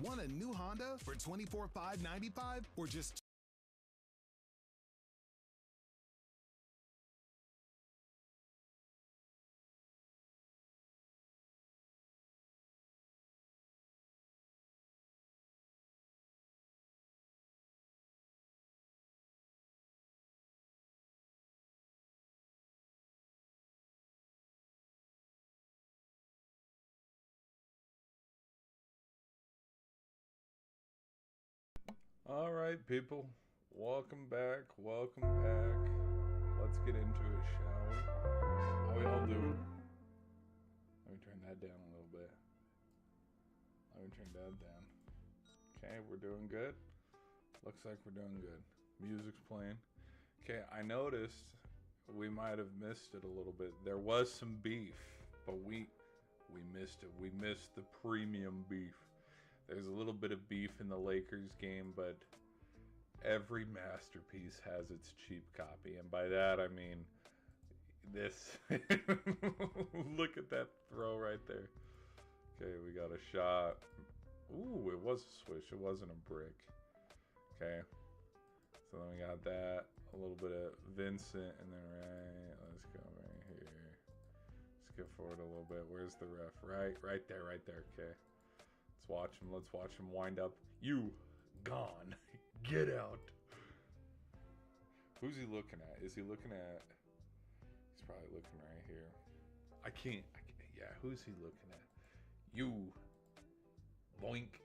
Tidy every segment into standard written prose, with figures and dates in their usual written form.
Want a new Honda for $24,595 or just All right, people. Welcome back. Welcome back. Let's get into it, shall we? How we all doing? Let me turn that down a little bit. Let me turn that down. Okay, we're doing good. Looks like we're doing good. Music's playing. Okay, I noticed we might have missed it a little bit. There was some beef, but we missed it. We missed the premium beef. There's a little bit of beef in the Lakers game, but every masterpiece has its cheap copy. And by that, I mean this. Look at that throw right there. Okay, we got a shot. Ooh, it was a swish. It wasn't a brick. Okay. So then we got that. A little bit of Vincent. And then let's go right here. Skip forward a little bit. Where's the ref? Right there. Okay. Let's watch him wind up. You gone. Get out. Who's he looking at? Is he looking at... He's probably looking right here. I can't. Yeah, who's he looking at? You. Boink.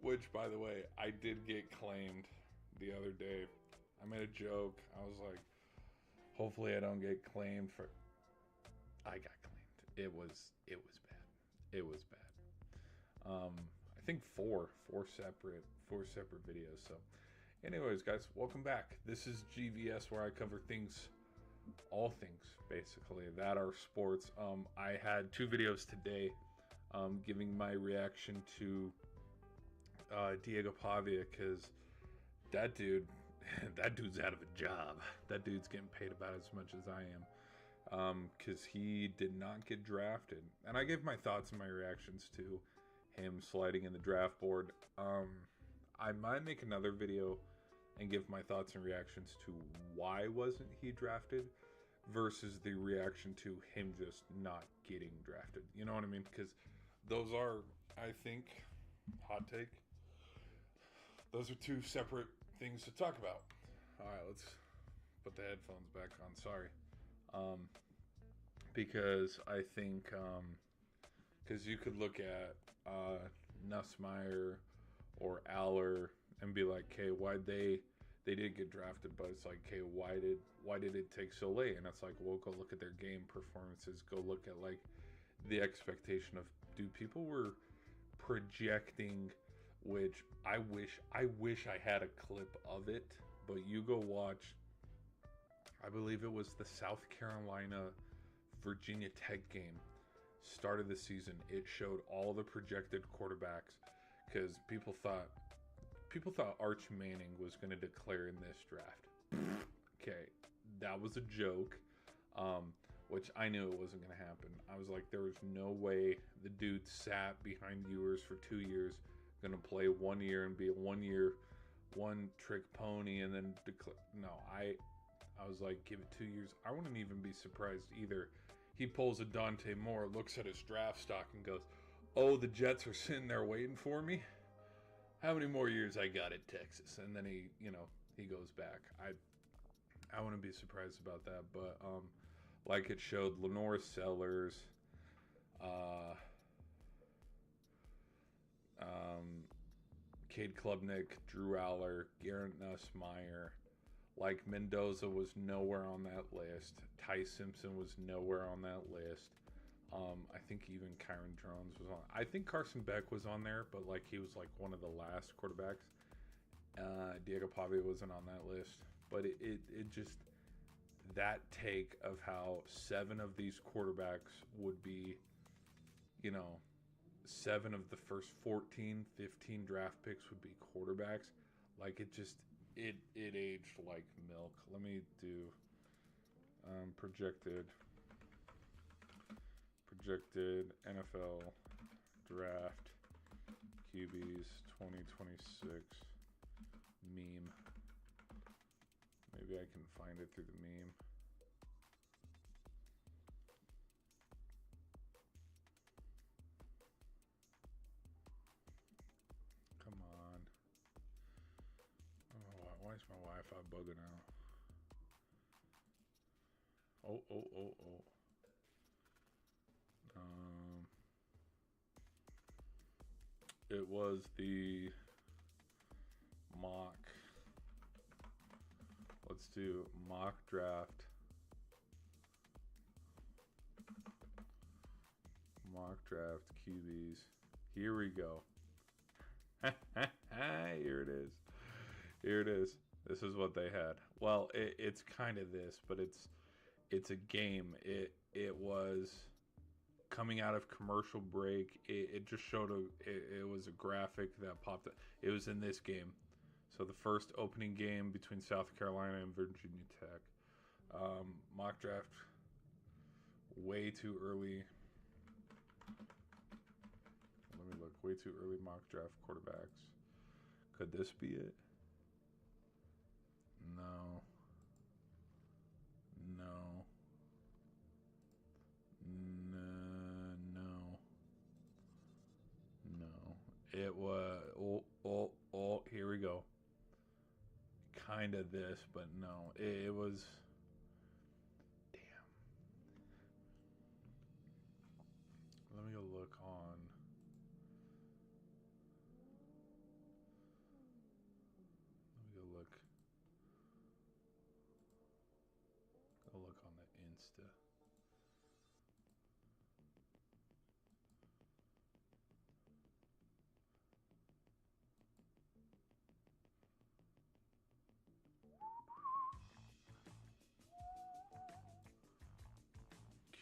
Which, by the way, I did get claimed the other day. I made a joke. I was like, hopefully I don't get claimed for... I got claimed. It was bad. It was bad. I think four separate videos. So anyways, guys, welcome back. This is GVS, where I cover all things basically that are sports. I had 2 videos today giving my reaction to Diego Pavia, because that dude's out of a job. That dude's getting paid about as much as I am, because he did not get drafted. And I gave my thoughts and my reactions to him sliding in the draft board. I might make another video and give my thoughts and reactions to why wasn't he drafted versus the reaction to him just not getting drafted. You know what I mean? Because those are, I think, hot take, those are 2 separate things to talk about. All right, let's put the headphones back on. Sorry. Because I think... Because you could look at Nussmeier or Aller and be like, okay, why they did get drafted, but it's like, okay, why did it take so late? And it's like, well, go look at their game performances. Go look at like the expectation of, dude, people were projecting, which I wish I had a clip of it, but you go watch, I believe it was the South Carolina Virginia Tech game. Start of the season, it showed all the projected quarterbacks, because people thought Arch Manning was going to declare in this draft. Okay, that was a joke, which I knew it wasn't going to happen. I was like, there was no way the dude sat behind Ewers for 2 years, going to play 1 year and be a 1 year, one trick pony, and then declare. No, I was like, give it 2 years. I wouldn't even be surprised either. He pulls a Dante Moore, looks at his draft stock and goes, oh, the Jets are sitting there waiting for me? How many more years I got at Texas? And then he goes back. I wouldn't be surprised about that. But like it showed, Lenore Sellers, Cade Klubnik, Drew Aller, Garrett Nussmeier. Like, Mendoza was nowhere on that list. Ty Simpson was nowhere on that list. I think even Kyron Drones was on. I think Carson Beck was on there, but like he was like one of the last quarterbacks. Diego Pavia wasn't on that list. But it just, that take of how 7 of these quarterbacks would be, 7 of the first 14, 15 draft picks would be quarterbacks. Like, it aged like milk. Let me do projected NFL draft QBs 2026 meme. Maybe I can find it through the meme. Come on. Oh, why is my Wi-Fi bugging out? Oh. It was the mock. Let's do mock draft. Mock draft QBs. Here we go. Here it is. Here it is. This is what they had. Well, it's kind of this, but it's a game. It was coming out of commercial break. It just showed it was a graphic that popped up. It was in this game. So the first opening game between South Carolina and Virginia Tech. Mock draft way too early. Let me look. Way too early mock draft quarterbacks. Could this be it? No. It was here we go. Kind of this, but no. It was damn. Let me go look on. Let me go look. Go look on the Insta.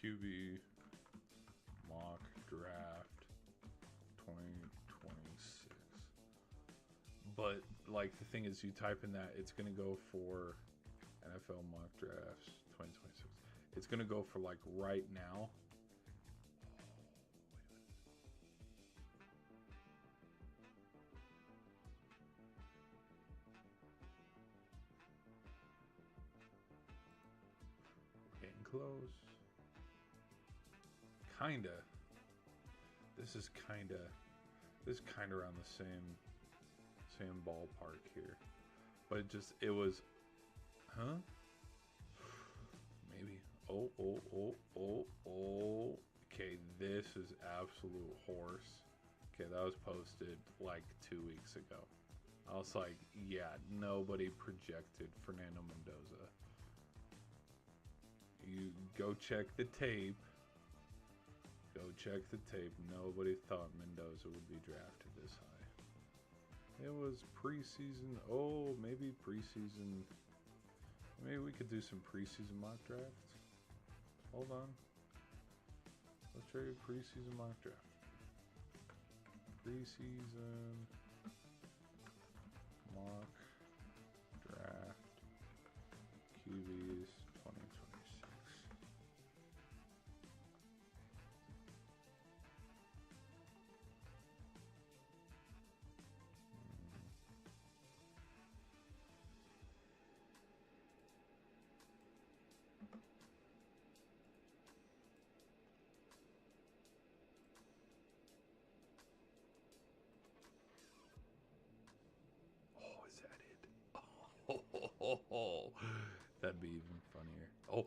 QB mock draft 2026. But like the thing is, you type in that, it's gonna go for NFL mock drafts 2026. It's gonna go for like right now. Getting close. Kinda. This is kinda around the same ballpark here. But it was, huh? Maybe. Oh. Okay, this is absolute horse. Okay, that was posted like 2 weeks ago. I was like, yeah, nobody projected Fernando Mendoza. You go check the tape. Nobody thought Mendoza would be drafted this high. It was preseason. Oh, maybe preseason. Maybe we could do some preseason mock drafts. Hold on. Let's try a preseason mock draft. Preseason mock draft QBs 2026. Oh, that'd be even funnier. Oh,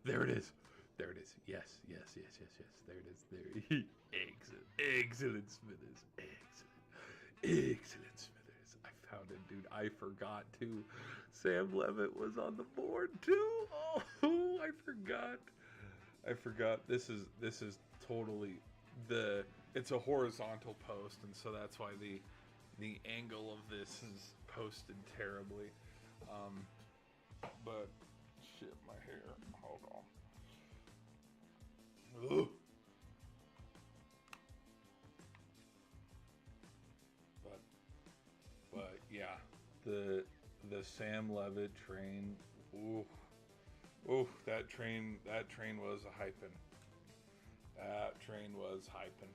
there it is. Yes. There it is. There. Excellent, Smithers. Excellent, Smithers. I found it, dude. I forgot too. Sam Levitt was on the board too. Oh, I forgot. This is totally it's a horizontal post, and so that's why the angle of this is posted terribly. But shit, my hair. Hold on. Ugh. But yeah, the Sam Levitt train. Ooh, that train was a hyping. That train was hyping.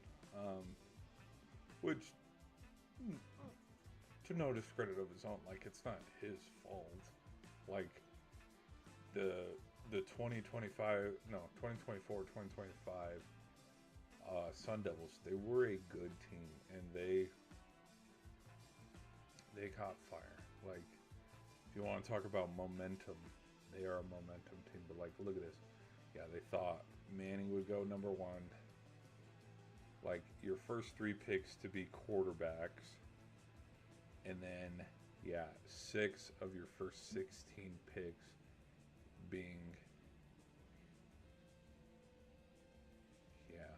Which to no discredit of his own, like, it's not his fault. Like, the 2024, 2025 Sun Devils, they were a good team, and they caught fire. Like, if you want to talk about momentum, they are a momentum team. But, like, look at this. Yeah, they thought Manning would go number one. Like, your first 3 picks to be quarterbacks. And then, yeah, 6 of your first 16 picks being... Yeah,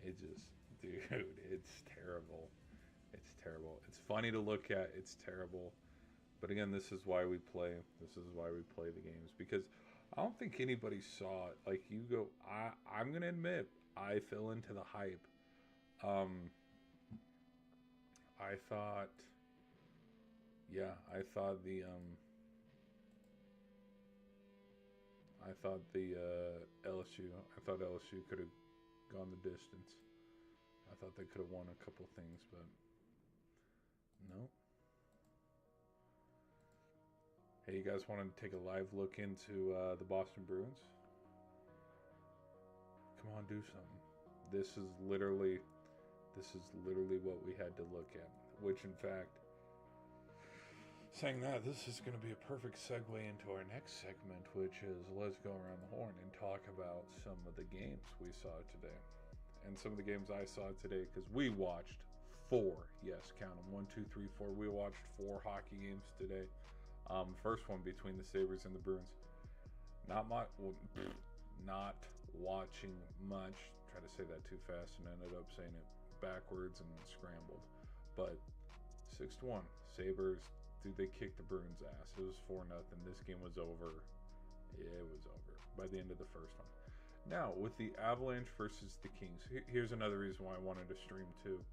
it just... Dude, it's terrible. It's terrible. It's funny to look at. It's terrible. But again, this is why we play. This is why we play the games. Because I don't think anybody saw it. Like, you go... I'm going to admit, I fell into the hype. I thought... Yeah, I thought the LSU could have gone the distance. I thought they could have won a couple things, but no. Hey, you guys want to take a live look into the Boston Bruins? Come on, do something. This is literally what we had to look at. Which, in fact, saying that, this is going to be a perfect segue into our next segment, which is let's go around the horn and talk about some of the games we saw today. And some of the games I saw today, because we watched 4, yes, count them, 1, 2, 3, 4. We watched 4 hockey games today. First one between the Sabres and the Bruins. Not watching much. Tried to say that too fast and ended up saying it backwards and scrambled. But 6-1, Sabres. Dude, they kicked the Bruins' ass. It was 4-0. This game was over. It was over by the end of the first one. Now, with the Avalanche versus the Kings, here's another reason why I wanted to stream too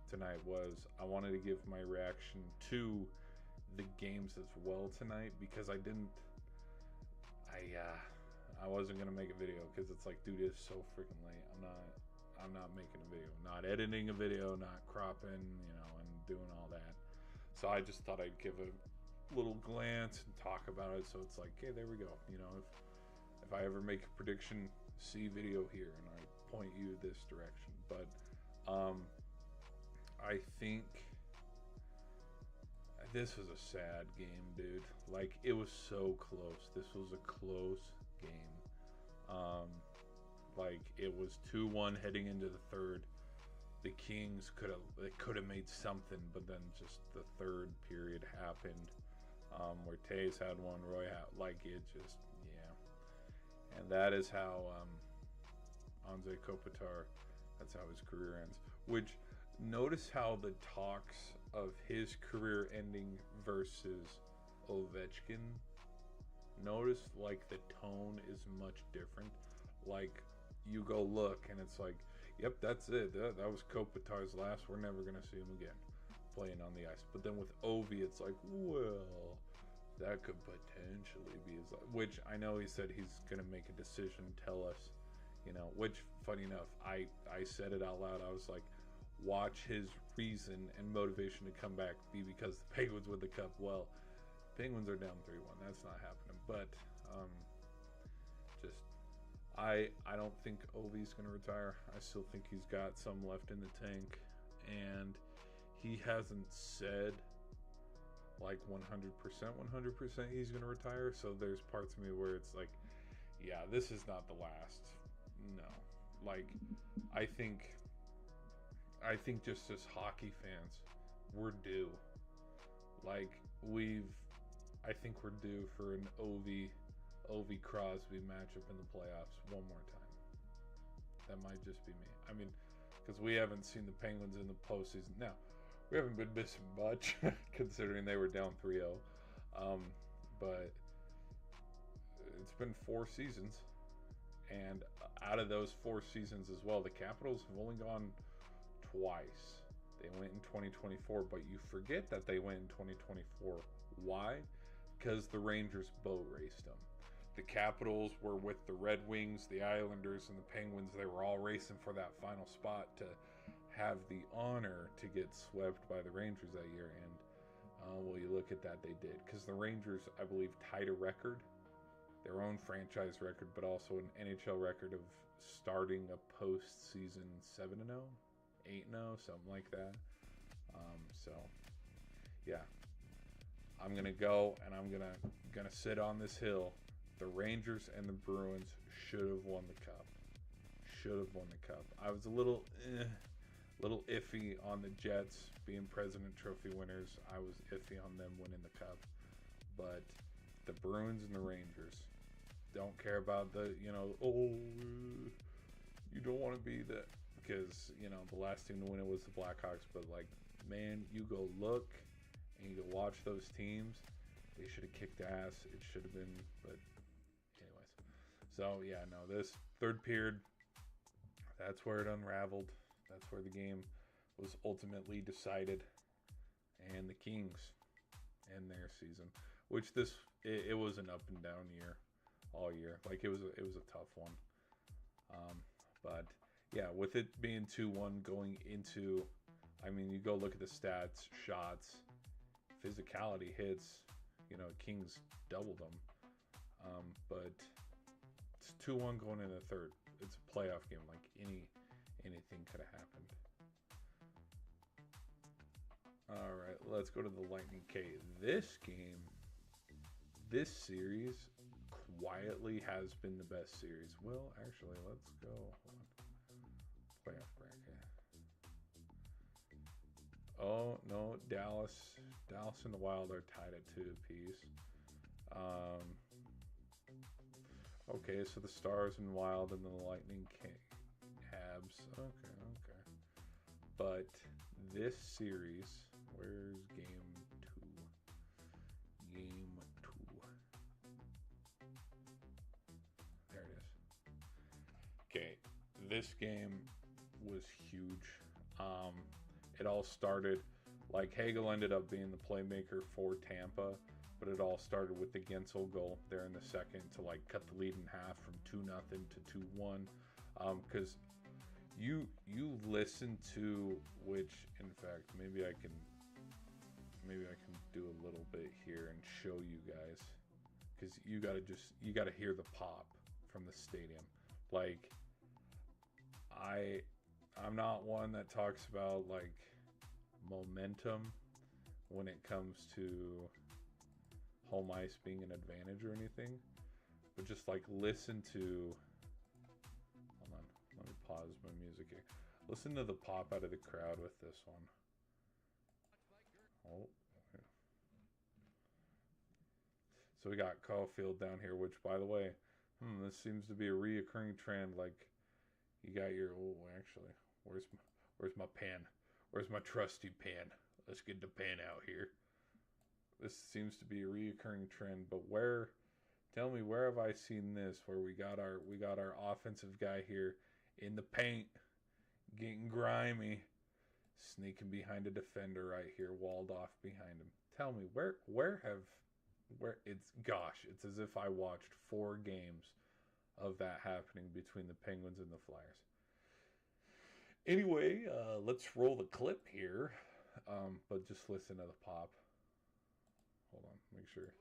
tonight was I wanted to give my reaction to the games as well tonight, because I wasn't gonna make a video because it's like, dude, it's so freaking late. I'm not making a video, not editing a video, not cropping, and doing all that. So I just thought I'd give a little glance and talk about it. So it's like, okay, there we go. If I ever make a prediction, see video here, and I point you this direction. But I think this was a sad game, dude. Like, it was so close. This was a close game. Like, it was 2-1 heading into the third. The Kings could have made something, but then just the third period happened, where Tays had one, Roy had, like, it just, yeah. And that is how Anze Kopitar, that's how his career ends. Which, notice how the talks of his career ending versus Ovechkin, notice, like, the tone is much different. Like, you go look, and it's like, yep, that's it. That was Kopitar's last. We're never going to see him again playing on the ice. But then with Ovi, it's like, well, that could potentially be his last. Which I know he said he's going to make a decision, tell us, which, funny enough, I said it out loud. I was like, watch his reason and motivation to come back be because the Penguins win the cup. Well, Penguins are down 3-1. That's not happening. But I don't think Ovi's going to retire. I still think he's got some left in the tank. And he hasn't said like 100% he's going to retire. So there's parts of me where it's like, yeah, this is not the last. No. Like, I think just as hockey fans, we're due. Like, I think we're due for an Ovi Crosby matchup in the playoffs one more time. That might just be me. I mean, because we haven't seen the Penguins in the postseason. Now, we haven't been missing much, considering they were down 3-0. But it's been 4 seasons. And out of those 4 seasons as well, the Capitals have only gone twice. They went in 2024, but you forget that they went in 2024. Why? Because the Rangers boat raced them. The Capitals were with the Red Wings, the Islanders, and the Penguins. They were all racing for that final spot to have the honor to get swept by the Rangers that year. And well, you look at that, they did, because the Rangers, I believe, tied a record, their own franchise record, but also an NHL record of starting a postseason 7-0, 8-0, something like that. So, yeah, I'm gonna go and I'm gonna sit on this hill. The Rangers and the Bruins should have won the cup. Should have won the cup. I was a little iffy on the Jets being President Trophy winners. I was iffy on them winning the cup. But the Bruins and the Rangers don't care about the, you don't want to be the, because, the last team to win it was the Blackhawks. But, man, you go look and you go watch those teams. They should have kicked ass. It should have been, but anyways. So, yeah, no, this third period, that's where it unraveled. That's where the game was ultimately decided. And the Kings end their season, which it was an up and down year all year. It was a tough one. But yeah, with it being 2-1 going into, you go look at the stats, shots, physicality, hits, Kings doubled them. But it's 2-1 going into the third. It's a playoff game. Anything could have happened. All right, let's go to the Lightning K. This series quietly has been the best series. Well, actually, let's go. Hold on. Playoff bracket. Oh, no, Dallas and the Wild are tied at 2 apiece. Okay, so the Stars and Wild and the Lightning Habs. Okay. But this series, where's game 2? Game 2. There it is. Okay, this game was huge. It all started, Hagel ended up being the playmaker for Tampa, but it all started with the Gensel goal there in the second to cut the lead in half from 2-0 to 2-1. Because you listen to, which in fact maybe I can do a little bit here and show you guys, because you gotta hear the pop from the stadium. I'm not one that talks about momentum when it comes to home ice being an advantage or anything, but just listen to, hold on, let me pause my music here. Listen to the pop out of the crowd with this one. Oh, yeah. So we got Caulfield down here, which, by the way, this seems to be a reoccurring trend. You got your, actually, where's my pen? Where's my trusty pen? Let's get the pen out here. This seems to be a reoccurring trend, but tell me, where have I seen this? Where we got our offensive guy here in the paint, getting grimy, sneaking behind a defender right here, walled off behind him. Tell me, it's as if I watched 4 games of that happening between the Penguins and the Flyers. Anyway, let's roll the clip here, but just listen to the pop. Hold on, make sure.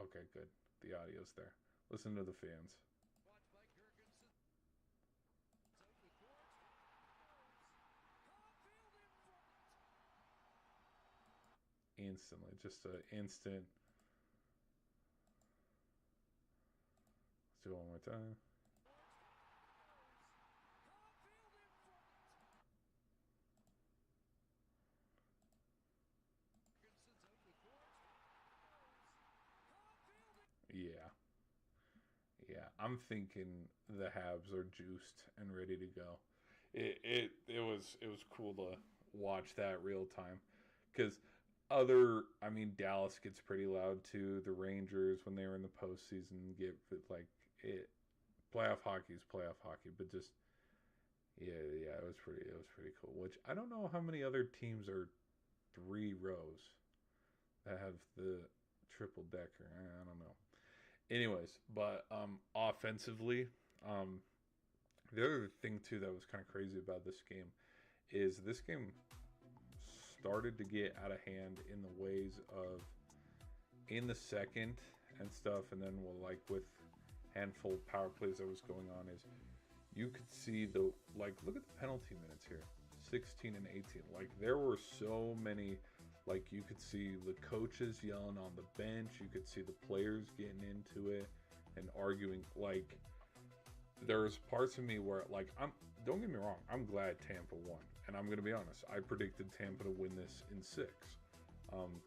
Okay, good. The audio's there. Listen to the fans. Instantly, just an instant. Let's do it one more time. Yeah, I'm thinking the Habs are juiced and ready to go. It was cool to watch that real time, because Dallas gets pretty loud too. The Rangers, when they were in the postseason, get it. Playoff hockey is playoff hockey, but just yeah, it was pretty cool. Which I don't know how many other teams are 3 rows that have the triple decker. I don't know. Anyways, but offensively, the other thing too that was kind of crazy about this game is this game started to get out of hand in the ways of in the second and stuff, and then like with handful of power plays that was going on is you could see the like look at the penalty minutes here, 16 and 18. Like there were so many, like you could see the coaches yelling on the bench, you could see the players getting into it and arguing. Like there's parts of me where like don't get me wrong, I'm glad Tampa won, and I'm gonna be honest, I predicted Tampa to win this in 6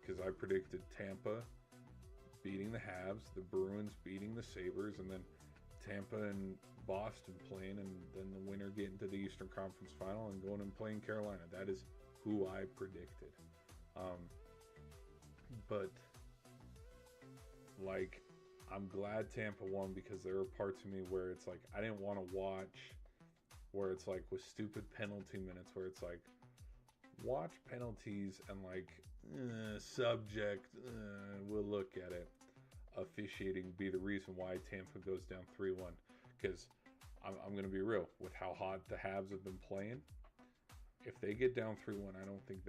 because I predicted Tampa beating the Habs, the Bruins beating the Sabres, and then Tampa and Boston playing, and then the winner getting to the Eastern Conference Final and going and playing Carolina. That is who I predicted. But like I'm glad Tampa won because there were parts of me where it's like I didn't want to watch where it's like with stupid penalty minutes where it's like watch penalties and like subject we'll look at it, officiating be the reason why Tampa goes down 3-1, because I'm going to be real with how hot the Habs have been playing. If they get down 3-1, I don't think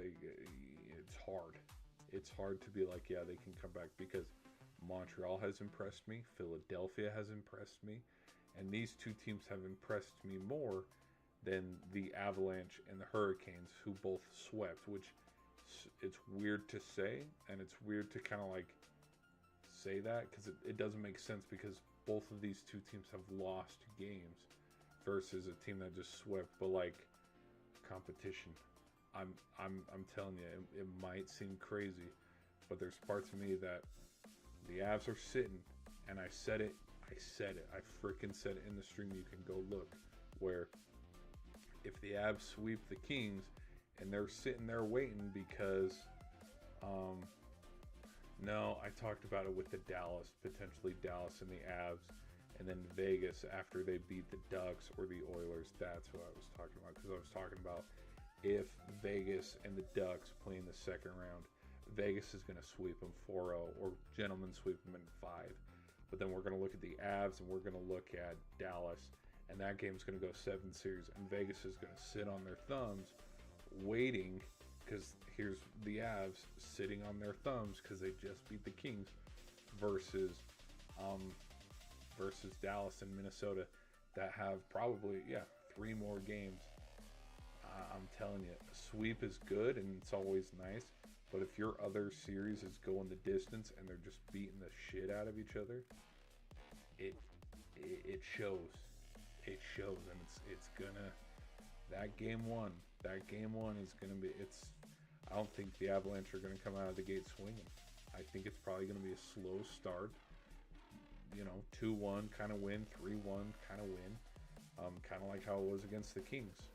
it's hard to be like, yeah, they can come back, because Montreal has impressed me, Philadelphia has impressed me, and these two teams have impressed me more than the Avalanche and the Hurricanes, who both swept, which it's weird to say, and it's weird to kind of like say that because it doesn't make sense, because both of these two teams have lost games versus a team that just swept. But like competition, I'm telling you, it might seem crazy, but there's parts of me that the Avs are sitting, and I said it, I freaking said it in the stream. You can go look, where if the Avs sweep the Kings and they're sitting there waiting because no, I talked about it with the Dallas, potentially Dallas and the Avs, and then Vegas after they beat the Ducks or the Oilers. That's what I was talking about, because I was talking about if Vegas and the Ducks play in the second round, Vegas is going to sweep them 4-0, or gentlemen sweep them in 5. But then we're going to look at the Avs and we're going to look at Dallas, and that game's going to go 7 series, and Vegas is going to sit on their thumbs waiting, because here's the Avs sitting on their thumbs because they just beat the Kings, versus Dallas and Minnesota that have probably 3 more games. I'm telling you, a sweep is good and it's always nice, but if your other series is going the distance and they're just beating the shit out of each other, it shows. It shows, and it's gonna. That game one is gonna be. I don't think the Avalanche are gonna come out of the gate swinging. I think it's probably gonna be a slow start. 2-1 kind of win, 3-1 kind of win, kind of like how it was against the Kings,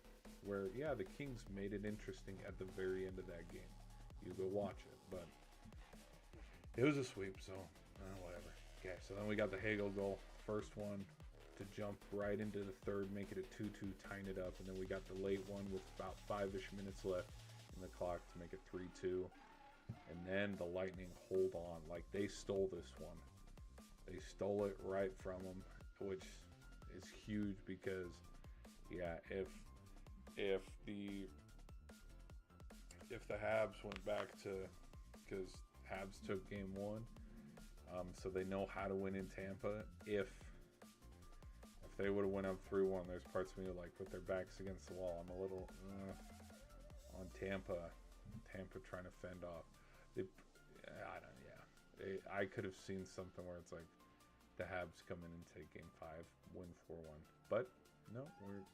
where the Kings made it interesting at the very end of that game. You go watch it, but it was a sweep, so whatever. Okay, so then we got the Hagel goal, first one to jump right into the third, make it a 2-2, tying it up, and then we got the late one with about 5-ish minutes left in the clock to make it 3-2, and then the Lightning hold on. Like, they stole this one. They stole it right from them, which is huge, because if the Habs went back to, because Habs took game 1, so they know how to win in Tampa. If they would have went up 3-1, there's parts of me like with their backs against the wall. I'm a little on Tampa trying to fend off. I could have seen something where it's like the Habs come in and take game 5, win 4-1, but no,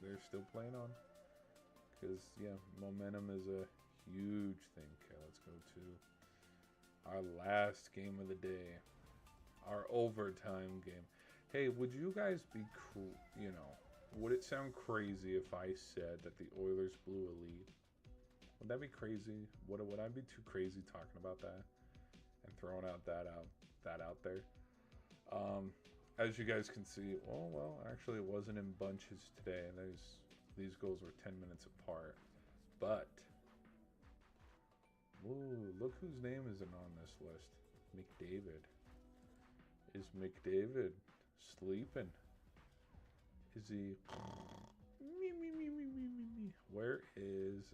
they're still playing on, because momentum is a huge thing. Okay, let's go to our last game of the day, our overtime game. Hey, would you guys be cool? Would it sound crazy if I said that the Oilers blew a lead? Would that be crazy? Would I be too crazy talking about that and throwing out that out there? As you guys can see, well, actually, it wasn't in bunches today, and these goals were 10 minutes apart. But look whose name isn't on this list. McDavid. Is McDavid sleeping? Is he? Me. Where is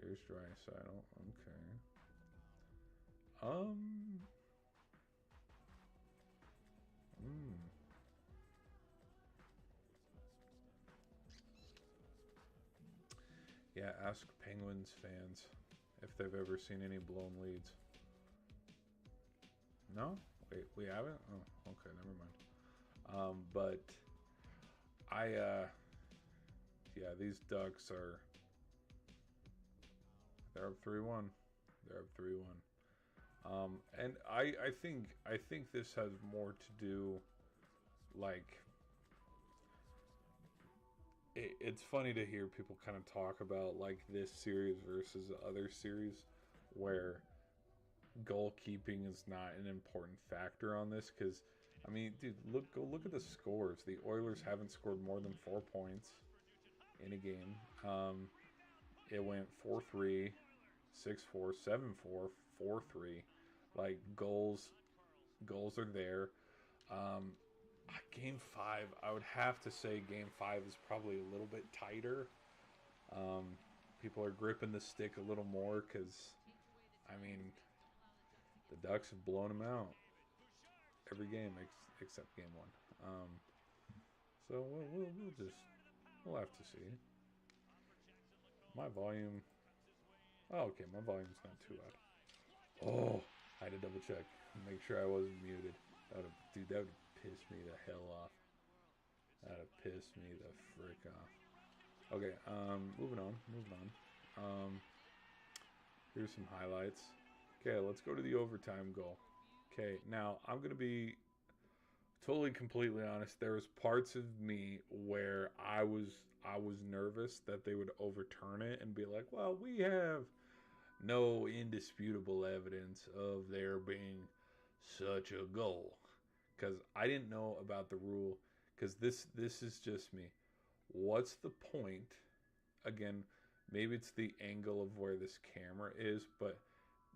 here's Draisaitl. Okay. Yeah, ask Penguins fans if they've ever seen any blown leads. No? Wait, we haven't? Oh, okay, never mind. But yeah, these Ducks they're up 3-1. They're up 3-1. And I think this has more to do, like, it's funny to hear people kind of talk about like this series versus the other series where goalkeeping is not an important factor on this, because I mean, dude, go look at the scores. The Oilers haven't scored more than 4 points in a game. It went 4-3, 6-4, 7-4, 4-3. Like goals are there. Um, Game 5, I would have to say Game 5 is probably a little bit tighter. People are gripping the stick a little more because, I mean, the Ducks have blown them out every game except Game 1. So we'll have to see. My volume. Oh, okay, my volume's not too loud. Oh, I had to double check, make sure I wasn't muted. Dude, that would piss me the hell off. That'd piss me the frick off. Okay, moving on. Here's some highlights. Okay, let's go to the overtime goal. Okay, now I'm gonna be totally completely honest. There was parts of me where I was nervous that they would overturn it and be like, well, we have no indisputable evidence of there being such a goal, because I didn't know about the rule. Because this is just me. What's the point? Again, maybe it's the angle of where this camera is, but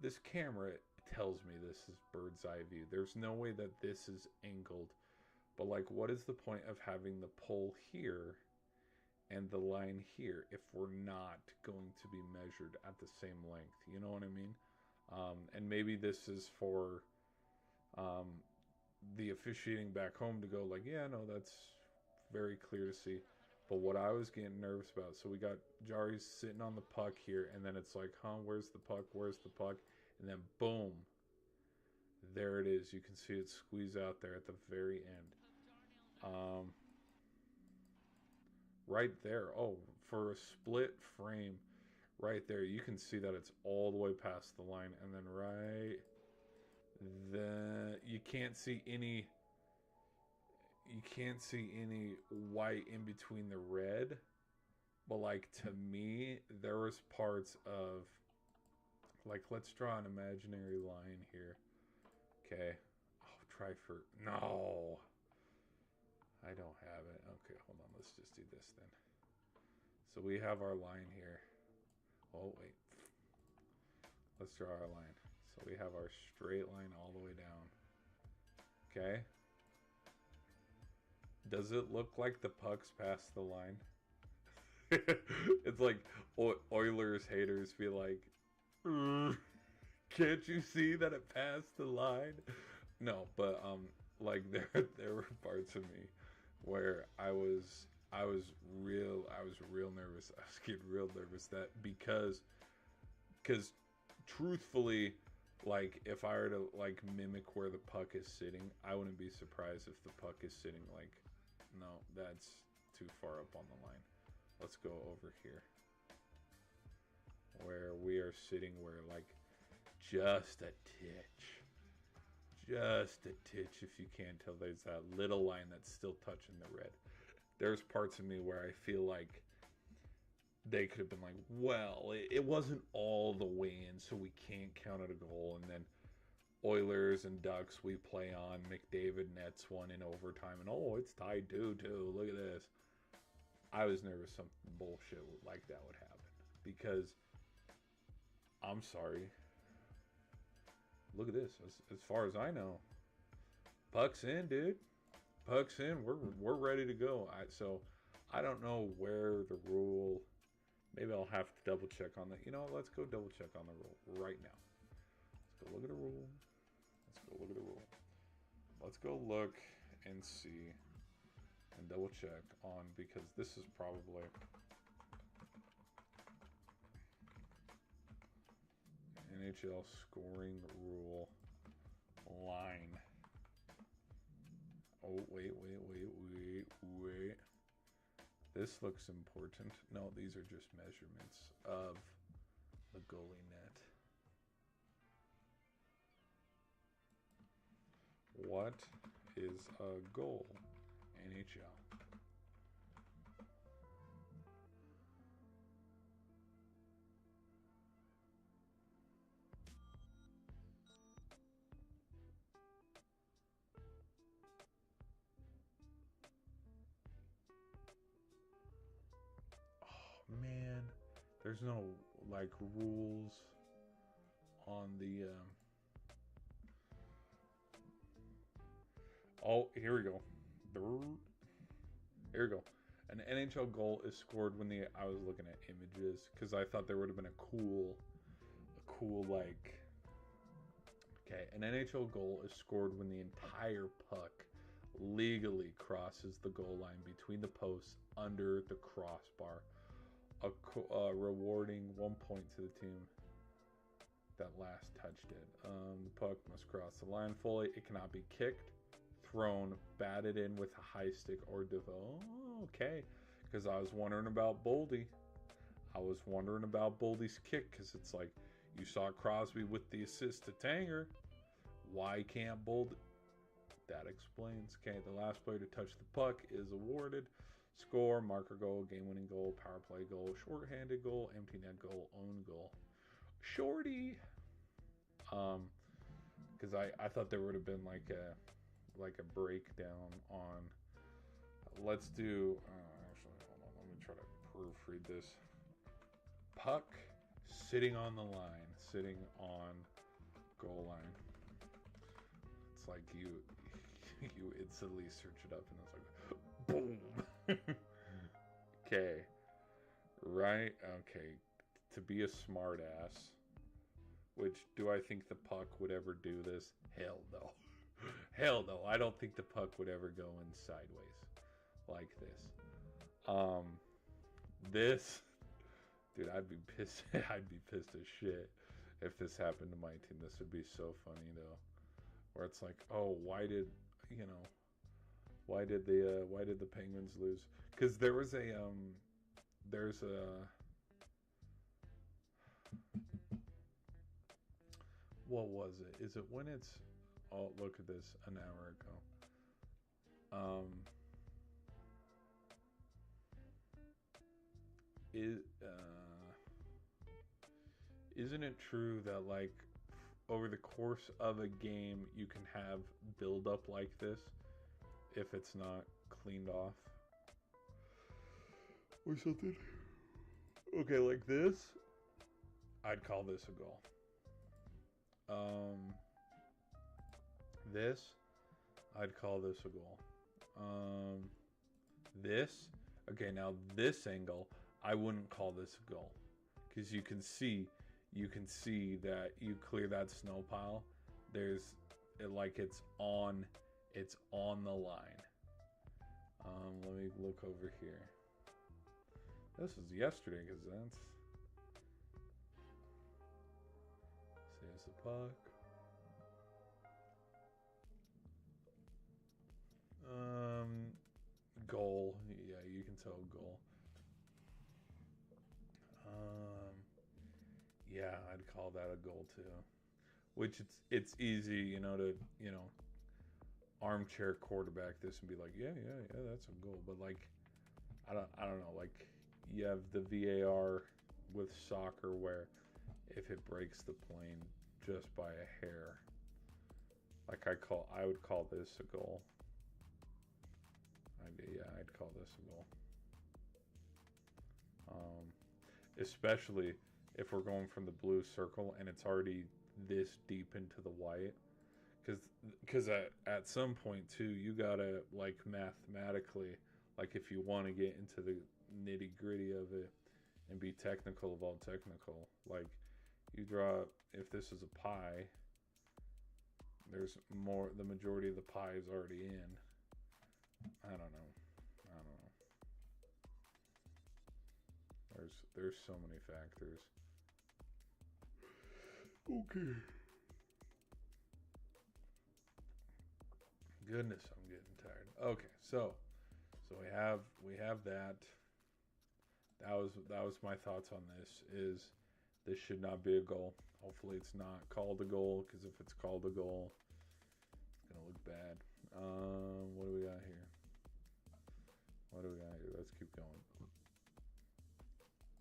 this camera tells me this is bird's eye view. There's no way that this is angled. But like, what is the point of having the pole here and the line here if we're not going to be measured at the same length? You know what I mean? And maybe this is for the officiating back home to go like, yeah, no, that's very clear to see. But what I was getting nervous about, so we got Jari sitting on the puck here, and then it's like, where's the puck? And then boom, there it is. You can see it squeeze out there at the very end. Right there. Oh, for a split frame, right there, you can see that it's all the way past the line, and then you can't see any white in between the red. But like, to me, there was parts of, like, let's draw an imaginary line here. Okay. No, I don't have it. Okay, hold on. Let's just do this then. So we have our line here. Oh, wait. Let's draw our line. So we have our straight line all the way down. Okay. Does it look like the puck's past the line? It's like Oilers haters be like, can't you see that it passed the line? No, but like there were parts of me where I was real nervous. I was getting real nervous that because truthfully, like, if I were to like mimic where the puck is sitting, I wouldn't be surprised if the puck is sitting like, no, that's too far up on the line. Let's go over here where we are sitting, where like just a titch, if you can't tell, there's that little line that's still touching the red. There's parts of me where I feel like they could have been like, well, it wasn't all the way in, so we can't count it a goal. And then Oilers and Ducks, we play on. McDavid nets one in overtime, and oh, it's tied 2-2. Look at this. I was nervous something bullshit like that would happen, because I'm sorry. Look at this. As far as I know, puck's in, dude. Puck's in. We're ready to go. So I don't know where the rule. Maybe I'll have to double check on that. You know, let's go double check on the rule right now. Let's go look at the rule. Let's go look at the rule. Let's go look and see and double check on, because this is probably NHL scoring rule line. Oh, wait. This looks important. No, these are just measurements of the goalie net. What is a goal, NHL? Man, there's no like rules on the oh, here we go. Here we go. An NHL goal is scored when I was looking at images, because I thought there would have been a cool like, okay, an NHL goal is scored when the entire puck legally crosses the goal line between the posts under the crossbar, rewarding 1 point to the team that last touched it. The puck must cross the line fully. It cannot be kicked, thrown, batted in with a high stick, or oh, okay. Because I was wondering about Boldy. I was wondering about Boldy's kick, because it's like, you saw Crosby with the assist to Tanger. Why can't Boldy? That explains. Okay, the last player to touch the puck is awarded. Score, marker goal, game-winning goal, power play goal, shorthanded goal, empty net goal, own goal. Shorty. Because I thought there would have been like a breakdown on. Let's do. Actually, hold on. Let me try to proofread this. Puck sitting on the line, sitting on goal line. It's like you instantly search it up and it's like boom. Okay. Right? Okay. To be a smart ass. Which, do I think the puck would ever do this? Hell no. Hell no. I don't think the puck would ever go in sideways like this. This, dude, I'd be pissed. I'd be pissed as shit if this happened to my team. This would be so funny though. Where it's like, oh, why did the Penguins lose? Because there was what was it? Is it when it's, oh, look at this, an hour ago. Isn't it true that like over the course of a game you can have build up like this if it's not cleaned off or something? Okay, like this, I'd call this a goal. This, I'd call this a goal. This, okay, now this angle, I wouldn't call this a goal, because you can see that you clear that snow pile. There's like it's on the line. Let me look over here. This was yesterday, because that's. Here's the puck. Goal. Yeah, you can tell goal. Yeah, I'd call that a goal too. Which it's easy, to armchair quarterback this and be like, yeah, that's a goal. But like, I don't know. Like, you have the VAR with soccer where if it breaks the plane just by a hair, like I would call this a goal. I'd call this a goal. Especially if we're going from the blue circle and it's already this deep into the white, because at some point too, you gotta like mathematically, Like if you want to get into the nitty gritty of it and be technical of all technical, like you draw, if this is a pie, there's more, the majority of the pie is already in. I don't know. There's so many factors. Okay. Goodness, I'm getting tired. Okay, so we have that. That was my thoughts on this. This should not be a goal. Hopefully it's not called a goal, because if it's called a goal, it's gonna look bad. What do we got here? Let's keep going.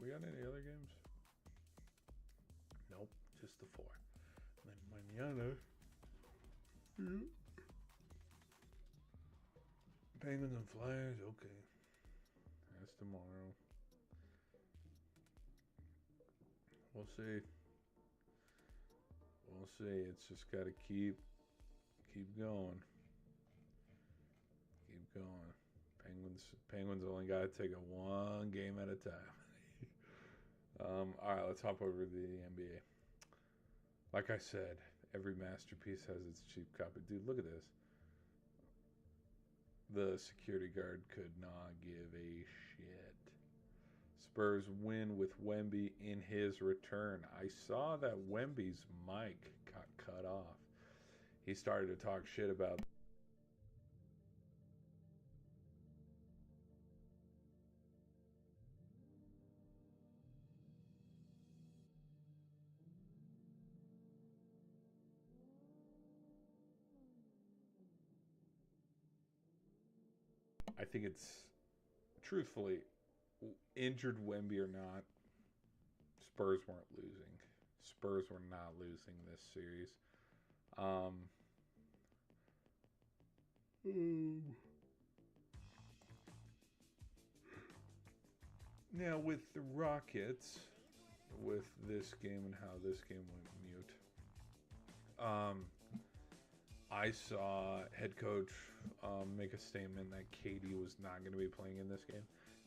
We got any other games? Nope, just the 4. Then mañana. Yeah. Penguins and Flyers, okay. That's tomorrow. We'll see. It's just got to keep going. Keep going. Penguins only got to take it one game at a time. All right, let's hop over to the NBA. Like I said, every masterpiece has its cheap copy. Dude, look at this. The security guard could not give a shit. Spurs win with Wemby in his return. I saw that Wemby's mic got cut off. He started to talk shit about I think it's, truthfully, injured Wemby or not, Spurs weren't losing. Spurs were not losing this series. Now with the Rockets, with this game and how this game went mute, I saw head coach make a statement that KD was not going to be playing in this game.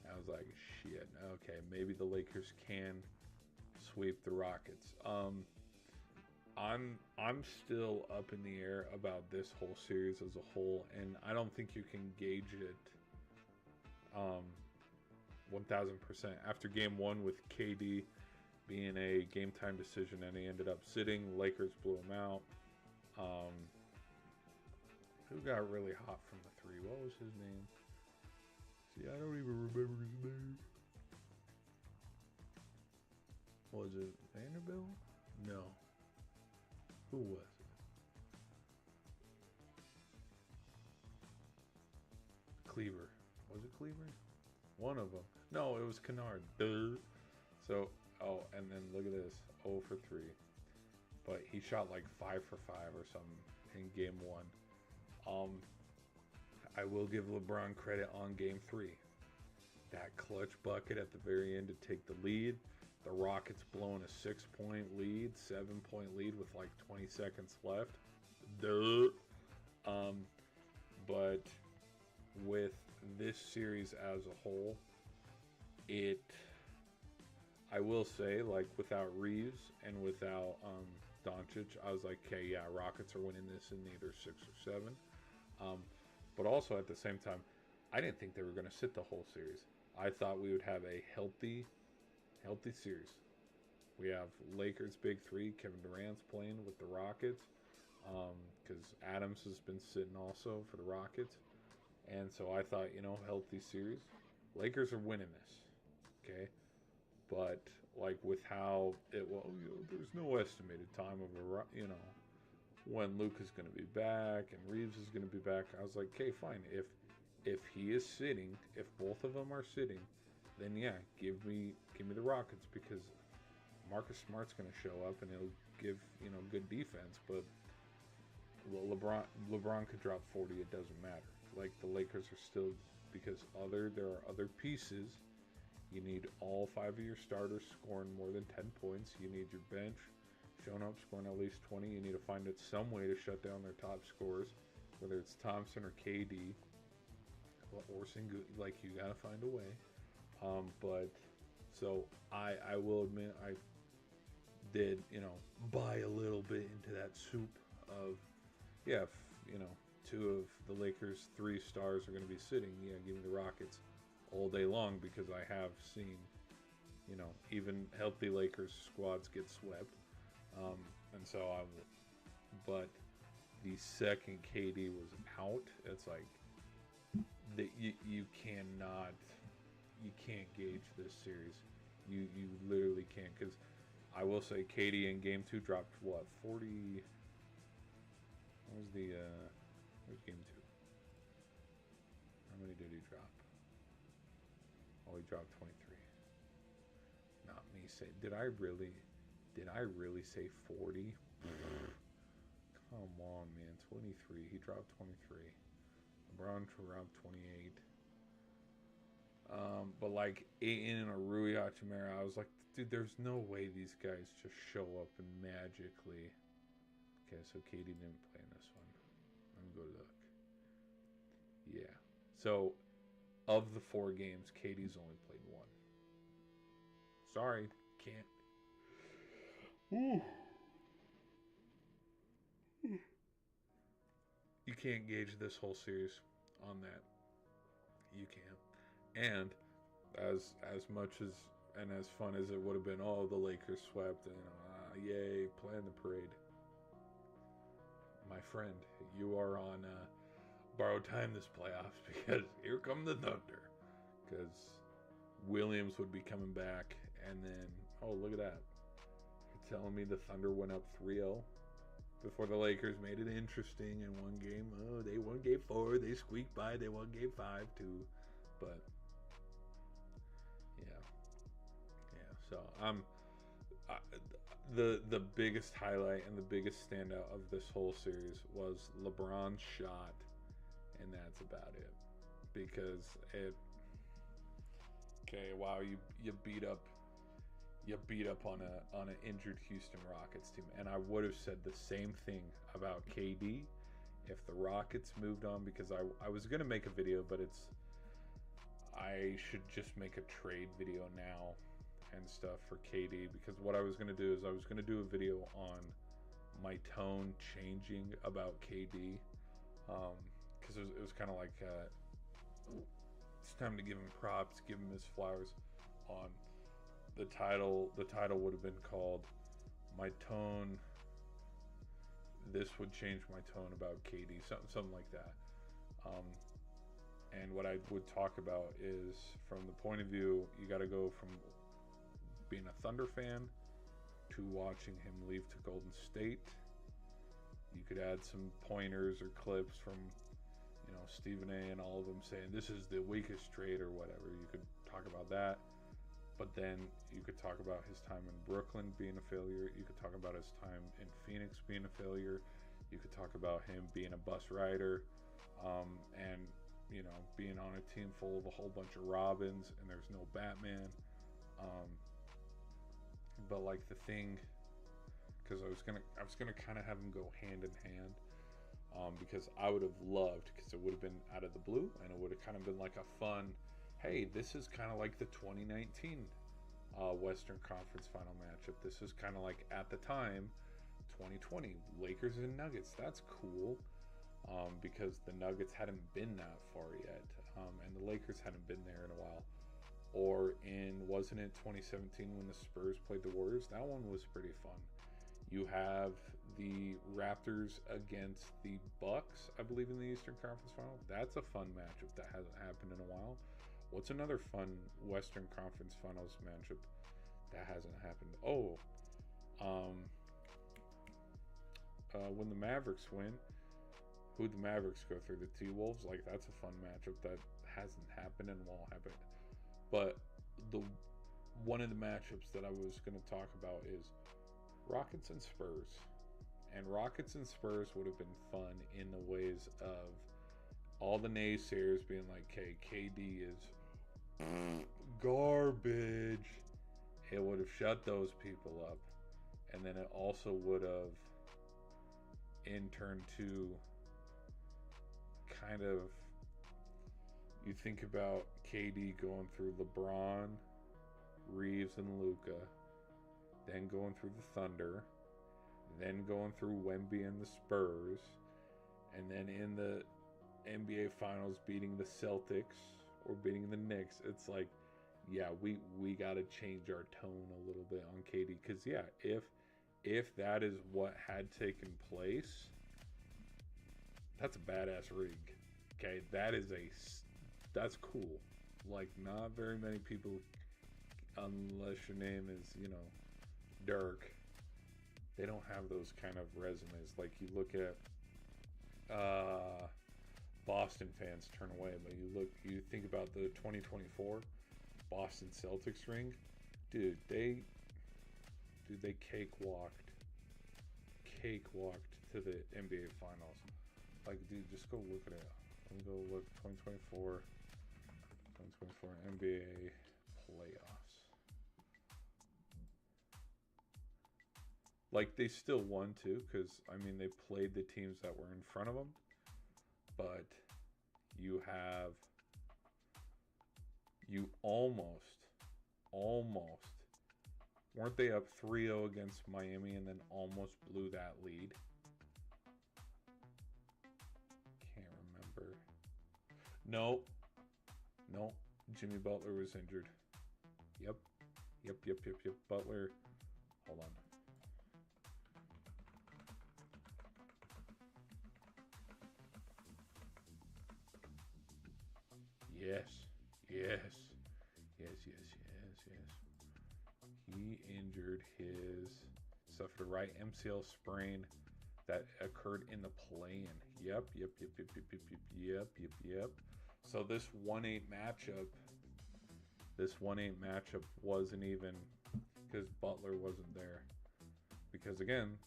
I was like, shit, okay, maybe the Lakers can sweep the Rockets. I'm still up in the air about this whole series as a whole, and I don't think you can gauge it 1,000%. After game 1 with KD being a game time decision and he ended up sitting, Lakers blew him out. Who got really hot from the 3? What was his name? See, I don't even remember his name. Was it Vanderbilt? No. Who was it? Cleaver. Was it Cleaver? One of them. No, it was Kennard. Duh. So, and then look at this. 0 for 3. But he shot like 5 for 5 or something in game 1. I will give LeBron credit on game 3. That clutch bucket at the very end to take the lead. The Rockets blowing a 6-point lead, 7-point lead with like 20 seconds left. Duh. But with this series as a whole, I will say, like, without Reeves and without Doncic, I was like, okay, yeah, Rockets are winning this in either 6 or 7. But also at the same time, I didn't think they were going to sit the whole series. I thought we would have a healthy series. We have Lakers big 3. Kevin Durant's playing with the Rockets because Adams has been sitting also for the Rockets. And so I thought, healthy series. Lakers are winning this, okay? But like with how it was, there's no estimated time of when Luka's going to be back and Reeves is going to be back. I was like, okay, fine. If he is sitting, if both of them are sitting, then yeah, give me the Rockets, because Marcus Smart's going to show up and he'll give good defense. But LeBron could drop 40. It doesn't matter. Like the Lakers are still, because there are other pieces. You need all 5 of your starters scoring more than 10 points. You need your bench showing up, scoring at least 20. You need to find some way to shut down their top scorers, whether it's Thompson or KD. or like you gotta find a way. But so I will admit I did buy a little bit into that soup of yeah two of the Lakers' 3 stars are going to be sitting. Yeah, give me the Rockets all day long because I have seen even healthy Lakers squads get swept. And so but the second KD was out, it's like that you cannot gauge this series. You literally can't, because I will say KD in game 2 dropped what 40. What was the where's game 2? How many did he drop? Oh, he dropped 23. Not me say. Did I really say 40? Come on, man. 23. He dropped 23. LeBron dropped 28. But like Ayton or Rui Hachimura, I was like, dude, there's no way these guys just show up and magically. Okay, so KD didn't play in this one. Let me go look. Yeah. So, of the 4 games, KD's only played 1. Sorry, can't. Ooh. You can't gauge this whole series on that. You can't. And as much as and as fun as it would have been, oh, the Lakers swept, and yay, plan the parade. My friend, you are on borrowed time this playoffs because here come the Thunder. Because Williams would be coming back, and then, oh, look at that. You're telling me the Thunder went up 3-0 before the Lakers made it interesting in one game. Oh, they won game 4, they squeaked by, they won game 5 too. But, yeah, so the biggest highlight and the biggest standout of this whole series was LeBron's shot, and that's about it. Because wow, you beat up on an injured Houston Rockets team, and I would have said the same thing about KD if the Rockets moved on, because I was gonna make a video, but I should just make a trade video now and stuff for KD, because what I was going to do is I was going to do a video on my tone changing about KD, because it was kind of like it's time to give him props, give him his flowers. On the title would have been called "My Tone." This would change my tone about KD, something like that. And what I would talk about is, from the point of view, you got to go from being a Thunder fan to watching him leave to Golden State. You could add some pointers or clips from, Stephen A. and all of them saying this is the weakest trade or whatever. You could talk about that. But then you could talk about his time in Brooklyn being a failure. You could talk about his time in Phoenix being a failure. You could talk about him being a bus rider, and being on a team full of a whole bunch of Robins and there's no Batman. But like the thing, because I was gonna kind of have them go hand in hand, because I would have loved, because it would have been out of the blue and it would have kind of been like a fun, hey, this is kind of like the 2019 Western Conference Final matchup. This is kind of like, at the time, 2020 Lakers and Nuggets. That's cool, because the Nuggets hadn't been that far yet, and the Lakers hadn't been there in a while. Or wasn't it 2017 when the Spurs played the Warriors? That one was pretty fun. You have the Raptors against the Bucks, I believe, in the Eastern Conference Final. That's a fun matchup that hasn't happened in a while. What's another fun Western Conference Finals matchup that hasn't happened? Oh, when the Mavericks win, who'd the Mavericks go through? The T-Wolves? Like, that's a fun matchup that hasn't happened and won't happen. But one of the matchups that I was going to talk about is Rockets and Spurs. And Rockets and Spurs would have been fun in the ways of all the naysayers being like, hey, KD is garbage. It would have shut those people up. And then it also would have in turn to kind of You think about KD going through LeBron, Reeves, and Luka, then going through the Thunder, then going through Wemby and the Spurs, and then in the NBA Finals beating the Celtics or beating the Knicks. It's like, yeah, we got to change our tone a little bit on KD, because yeah, if that is what had taken place, that's a badass rig. Okay, that's cool. Like, not very many people, unless your name is, Dirk, they don't have those kind of resumes. Like, you look at Boston fans turn away, but you think about the 2024 Boston Celtics ring. Dude, they cakewalked to the NBA Finals. Like, dude, just go look at it. Let me go look. 2024 NBA playoffs. Like, they still won too, because I mean, they played the teams that were in front of them. But you almost weren't they up 3-0 against Miami and then almost blew that lead? Can't remember. No. Jimmy Butler was injured. Yep. Butler. Hold on. Yes. He injured suffered a right MCL sprain that occurred in the play-in. Yep. So this 1-8 matchup wasn't even because Butler wasn't there. Because again,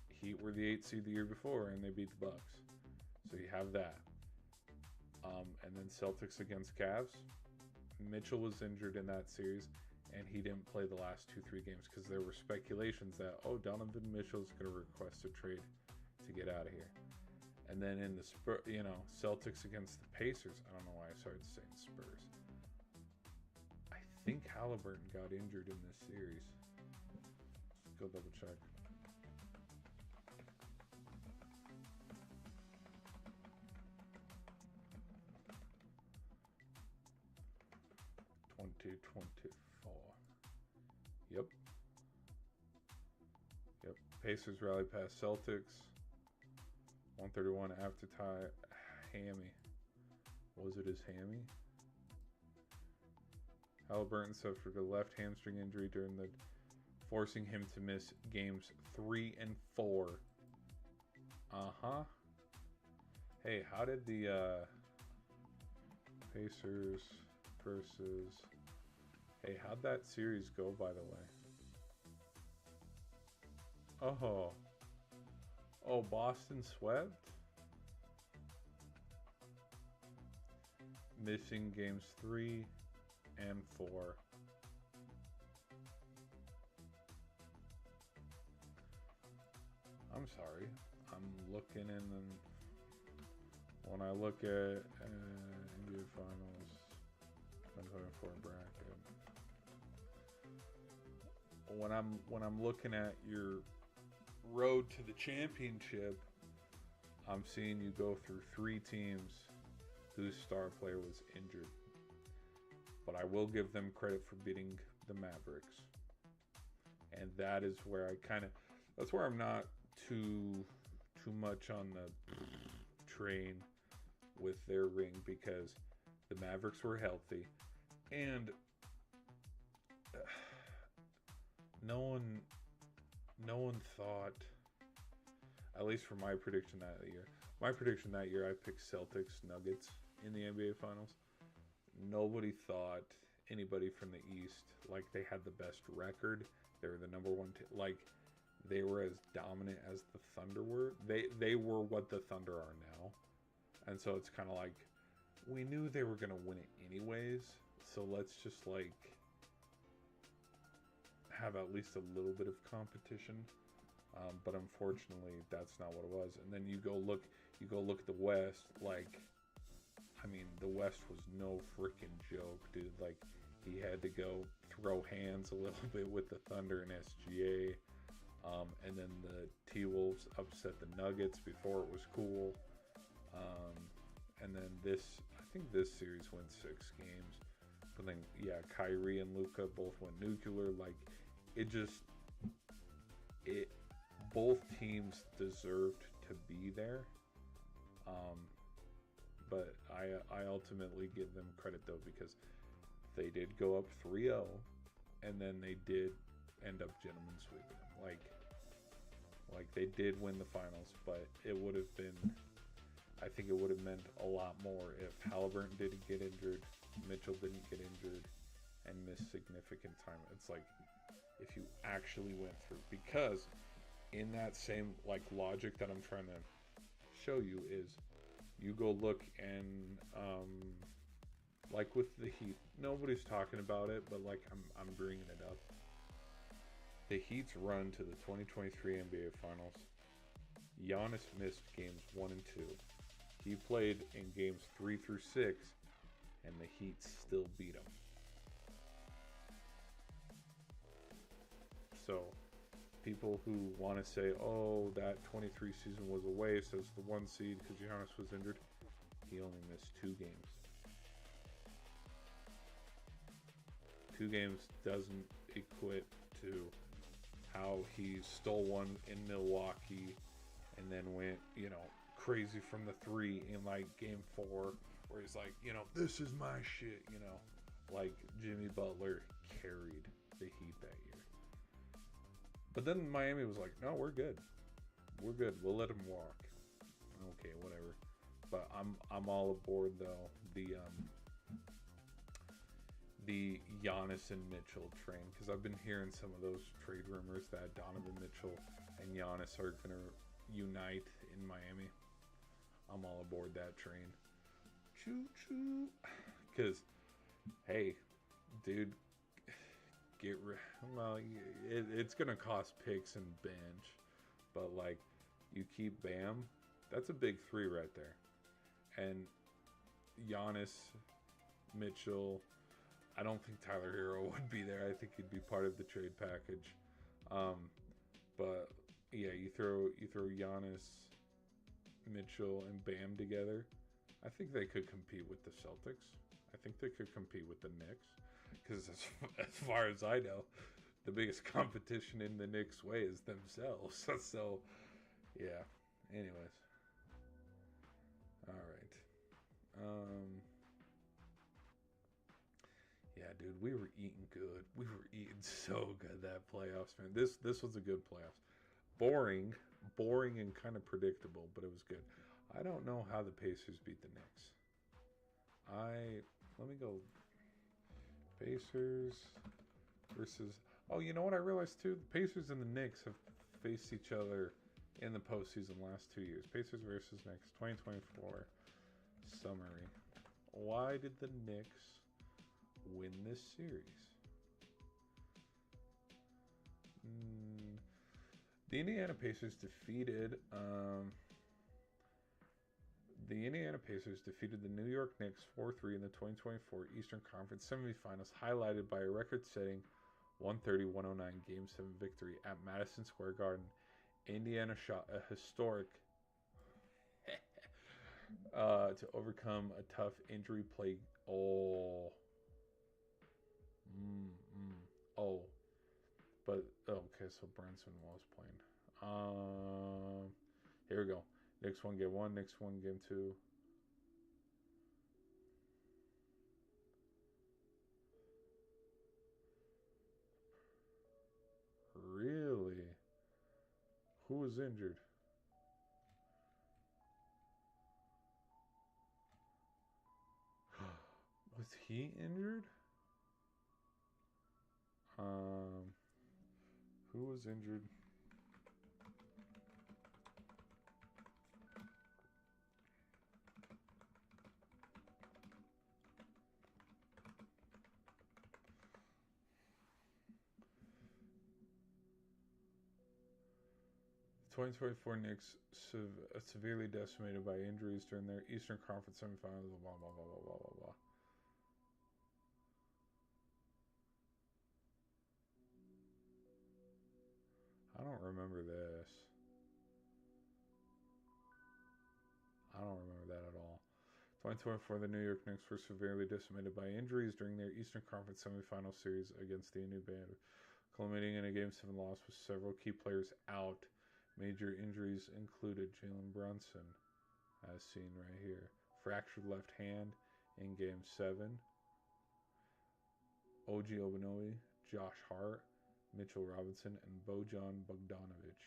Heat were the 8th seed the year before and they beat the Bucks. So you have that. And then Celtics against Cavs. Mitchell was injured in that series, and he didn't play the last 2-3 games because there were speculations that, Donovan Mitchell's going to request a trade to get out of here. And then in the Celtics against the Pacers. I don't know why I started saying Spurs. I think Halliburton got injured in this series. Let's go double check. Yep. Pacers rally past Celtics. 131 after tie. Hammy. Was it his hammy? Halliburton suffered a left hamstring injury forcing him to miss games 3 and 4. Hey, how did the Pacers versus... Hey, how'd that series go, by the way? Oh, Boston swept? Missing games 3 and 4. I'm sorry. I'm looking in, and when I look at NBA Finals 2024 bracket, when I'm looking at your road to the championship, I'm seeing you go through 3 teams whose star player was injured. But I will give them credit for beating the Mavericks. And that is where that's where I'm not too much on the train with their ring, because the Mavericks were healthy and no one thought, at least for my prediction that year, I picked Celtics Nuggets in the NBA Finals. Nobody thought anybody from the East, like, they had the best record. They were the number one. They were as dominant as the Thunder were. They were what the Thunder are now. And so it's kind of like, we knew they were going to win it anyways. So let's just, like, have at least a little bit of competition. But unfortunately, that's not what it was. And then you go look at the West. Like, I mean, the West was no freaking joke, dude. Like, he had to go throw hands a little bit with the Thunder and SGA. And then the T-Wolves upset the Nuggets before it was cool. And then I think this series went 6 games. But then, yeah, Kyrie and Luka both went nuclear. Like, both teams deserved to be there. But I ultimately give them credit, though, because they did go up 3-0, and then they did end up gentlemen sweeping them. Like they did win the finals, but it would have been, I think it would have meant a lot more if Halliburton didn't get injured, Mitchell didn't get injured, and missed significant time. It's like, if you actually went through, because in that same like logic that I'm trying to show you is, you go look and like with the Heat, nobody's talking about it, but like I'm bringing it up. The Heat's run to the 2023 NBA Finals, Giannis missed games 1 and 2. He played in games 3 through 6, and the Heat still beat him. So, people who want to say, oh, that 23 season was a waste as the 1 seed because Giannis was injured, he only missed 2 games. 2 games doesn't equate to how he stole one in Milwaukee and then went, crazy from the 3 in like game 4, where he's like, this is my shit, like Jimmy Butler carried the Heat that year. But then Miami was like, no, we're good. We'll let him walk. Okay, whatever. But I'm all aboard though. The Giannis and Mitchell train, because I've been hearing some of those trade rumors that Donovan Mitchell and Giannis are going to unite in Miami. I'm all aboard that train. Choo choo. Because, hey, dude, it's going to cost picks and bench, but like, you keep Bam, that's a big 3 right there. And Giannis, Mitchell, I don't think Tyler Hero would be there. I think he'd be part of the trade package. But yeah, you throw Giannis, Mitchell, and Bam together. I think they could compete with the Celtics. I think they could compete with the Knicks. Because as far as I know, the biggest competition in the Knicks' way is themselves. So, yeah. Anyways. All right. Yeah, dude, we were eating good. We were eating so good that playoffs, man. This was a good playoffs. Boring and kind of predictable, but it was good. I don't know how the Pacers beat the Knicks. Let me go. Pacers versus. Oh, you know what I realized too? The Pacers and the Knicks have faced each other in the postseason last 2 years. Pacers versus Knicks, 2024 summary. Why did the Knicks win this series? The Indiana Pacers defeated the New York Knicks 4-3 in the 2024 Eastern Conference semifinals, highlighted by a record-setting 130-109 Game 7 victory at Madison Square Garden. Indiana shot a historic to overcome a tough injury plague. But okay, so Brunson was playing. Here we go. Knicks won game 1, Knicks won game 2. Really? Who was injured? Was he injured? Who was injured? 2024 Knicks severely decimated by injuries during their Eastern Conference semifinals. Blah, blah, blah, blah, blah, blah, blah. I don't remember this. I don't remember that at all. 2024, the New York Knicks were severely decimated by injuries during their Eastern Conference semifinal series against the New Band, culminating in a Game 7 loss with several key players out. Major injuries included Jalen Brunson, as seen right here, fractured left hand in Game 7, OG Obanowie, Josh Hart, Mitchell Robinson, and Bojan Bogdanovic.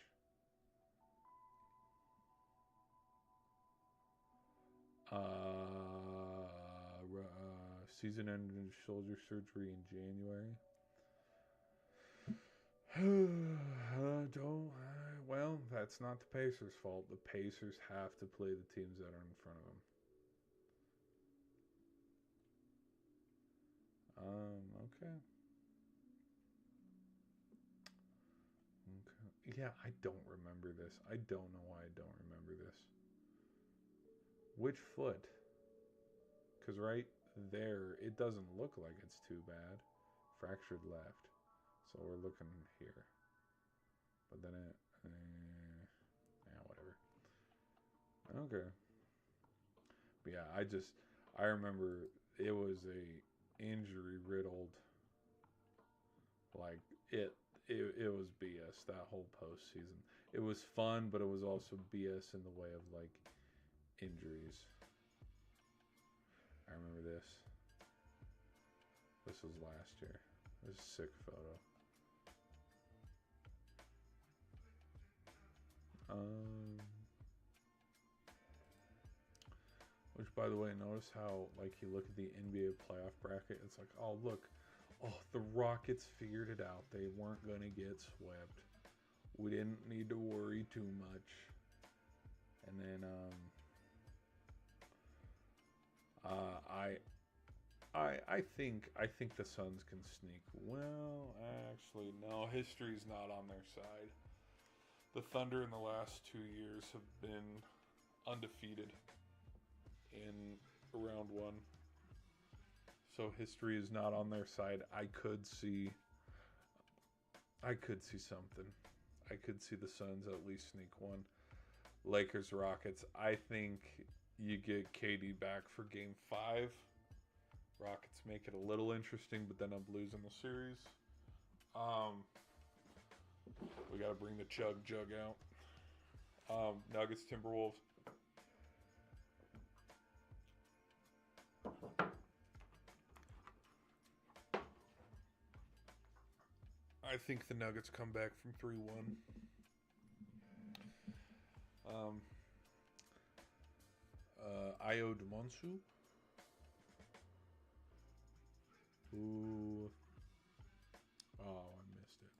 Season-ending shoulder surgery in January. Well, that's not the Pacers' fault. The Pacers have to play the teams that are in front of them. Okay. Yeah, I don't remember this. I don't know why I don't remember this. Which foot? Because right there, it doesn't look like it's too bad. Fractured left. So we're looking here. But then it... yeah, whatever. Okay. But yeah, I remember it was a injury-riddled... Like, it was BS, that whole postseason. It was fun, but it was also BS in the way of, like, injuries. I remember this. This was last year. This is a sick photo. Which, by the way, notice how, like, you look at the NBA playoff bracket, it's like, oh, look. Oh, the Rockets figured it out. They weren't going to get swept. We didn't need to worry too much. And then, I think the Suns can sneak. Well, actually, no. History's not on their side. The Thunder in the last 2 years have been undefeated in round one. So history is not on their side. I could see something. I could see the Suns at least sneak one. Lakers, Rockets. I think you get KD back for Game 5. Rockets make it a little interesting, but then I'm losing the series. We got to bring the jug out. Nuggets, Timberwolves. I think the Nuggets come back from 3-1. Ayo Demonsu. Ooh. Oh, I missed it.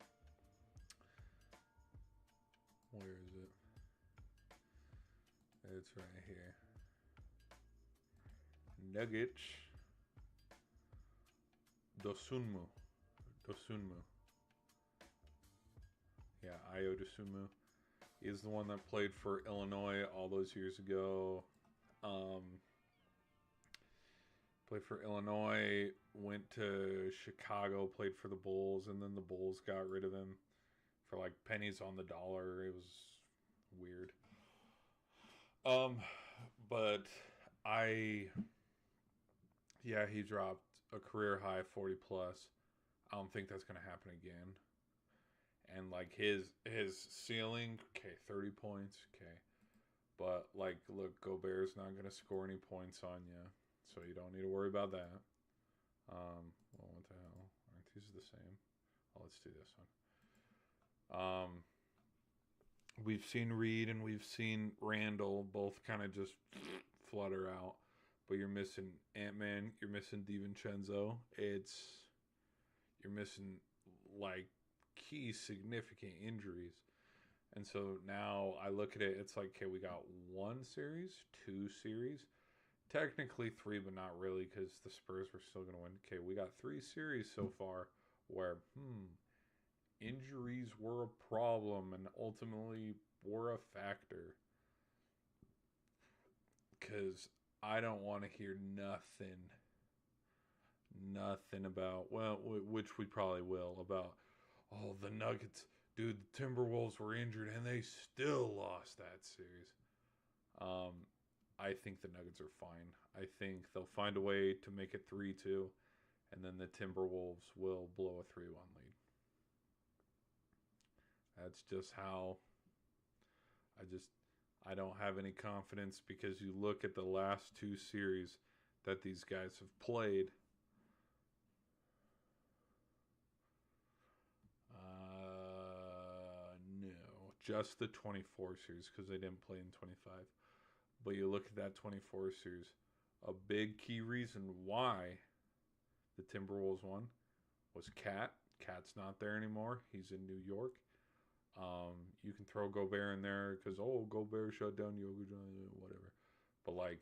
Where is it? It's right here. Nuggets. Dosunmu. Yeah, Ayo Dosunmu is the one that played for Illinois all those years ago. Played for Illinois, went to Chicago, played for the Bulls, and then the Bulls got rid of him for like pennies on the dollar. It was weird. But he dropped a career high 40 plus. I don't think that's going to happen again. And like his ceiling, okay, 30 points, okay. But like, look, Goobers not going to score any points on you, so you don't need to worry about that. Well, what the hell? Aren't these the same? Oh, let's do this one. We've seen Reed and we've seen Randall both kind of just flutter out, but you're missing Ant-Man, you're missing DiVincenzo. You're missing like key significant injuries. And so now I look at it, it's like, okay, we got 1 series, 2 series, technically 3, but not really because the Spurs were still going to win. Okay, we got 3 series so far where, injuries were a problem, and ultimately were a factor, because I don't want to hear nothing about, well, which we probably will, about, oh, the Nuggets, dude, the Timberwolves were injured and they still lost that series. I think the Nuggets are fine. I think they'll find a way to make it 3-2, and then the Timberwolves will blow a 3-1 lead. That's just how I don't have any confidence, because you look at the last two series that these guys have played. No, just the 24 series, because they didn't play in 25. But you look at that 24 series, a big key reason why the Timberwolves won was Cat. Cat's not there anymore. He's in New York. You can throw Gobert in there because, oh, Gobert shut down Jokic, whatever. But, like,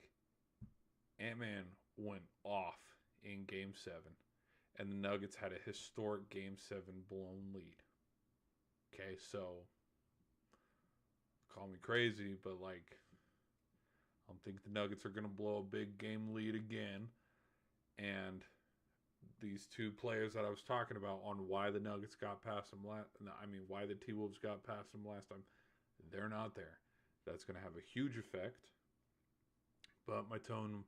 Ant-Man went off in Game 7. And the Nuggets had a historic Game 7 blown lead. Okay, so, call me crazy, but, like, I don't think the Nuggets are going to blow a big game lead again. And these two players that I was talking about on why the Nuggets got past them why the T-Wolves got past them last time, they're not there. That's going to have a huge effect. But my tone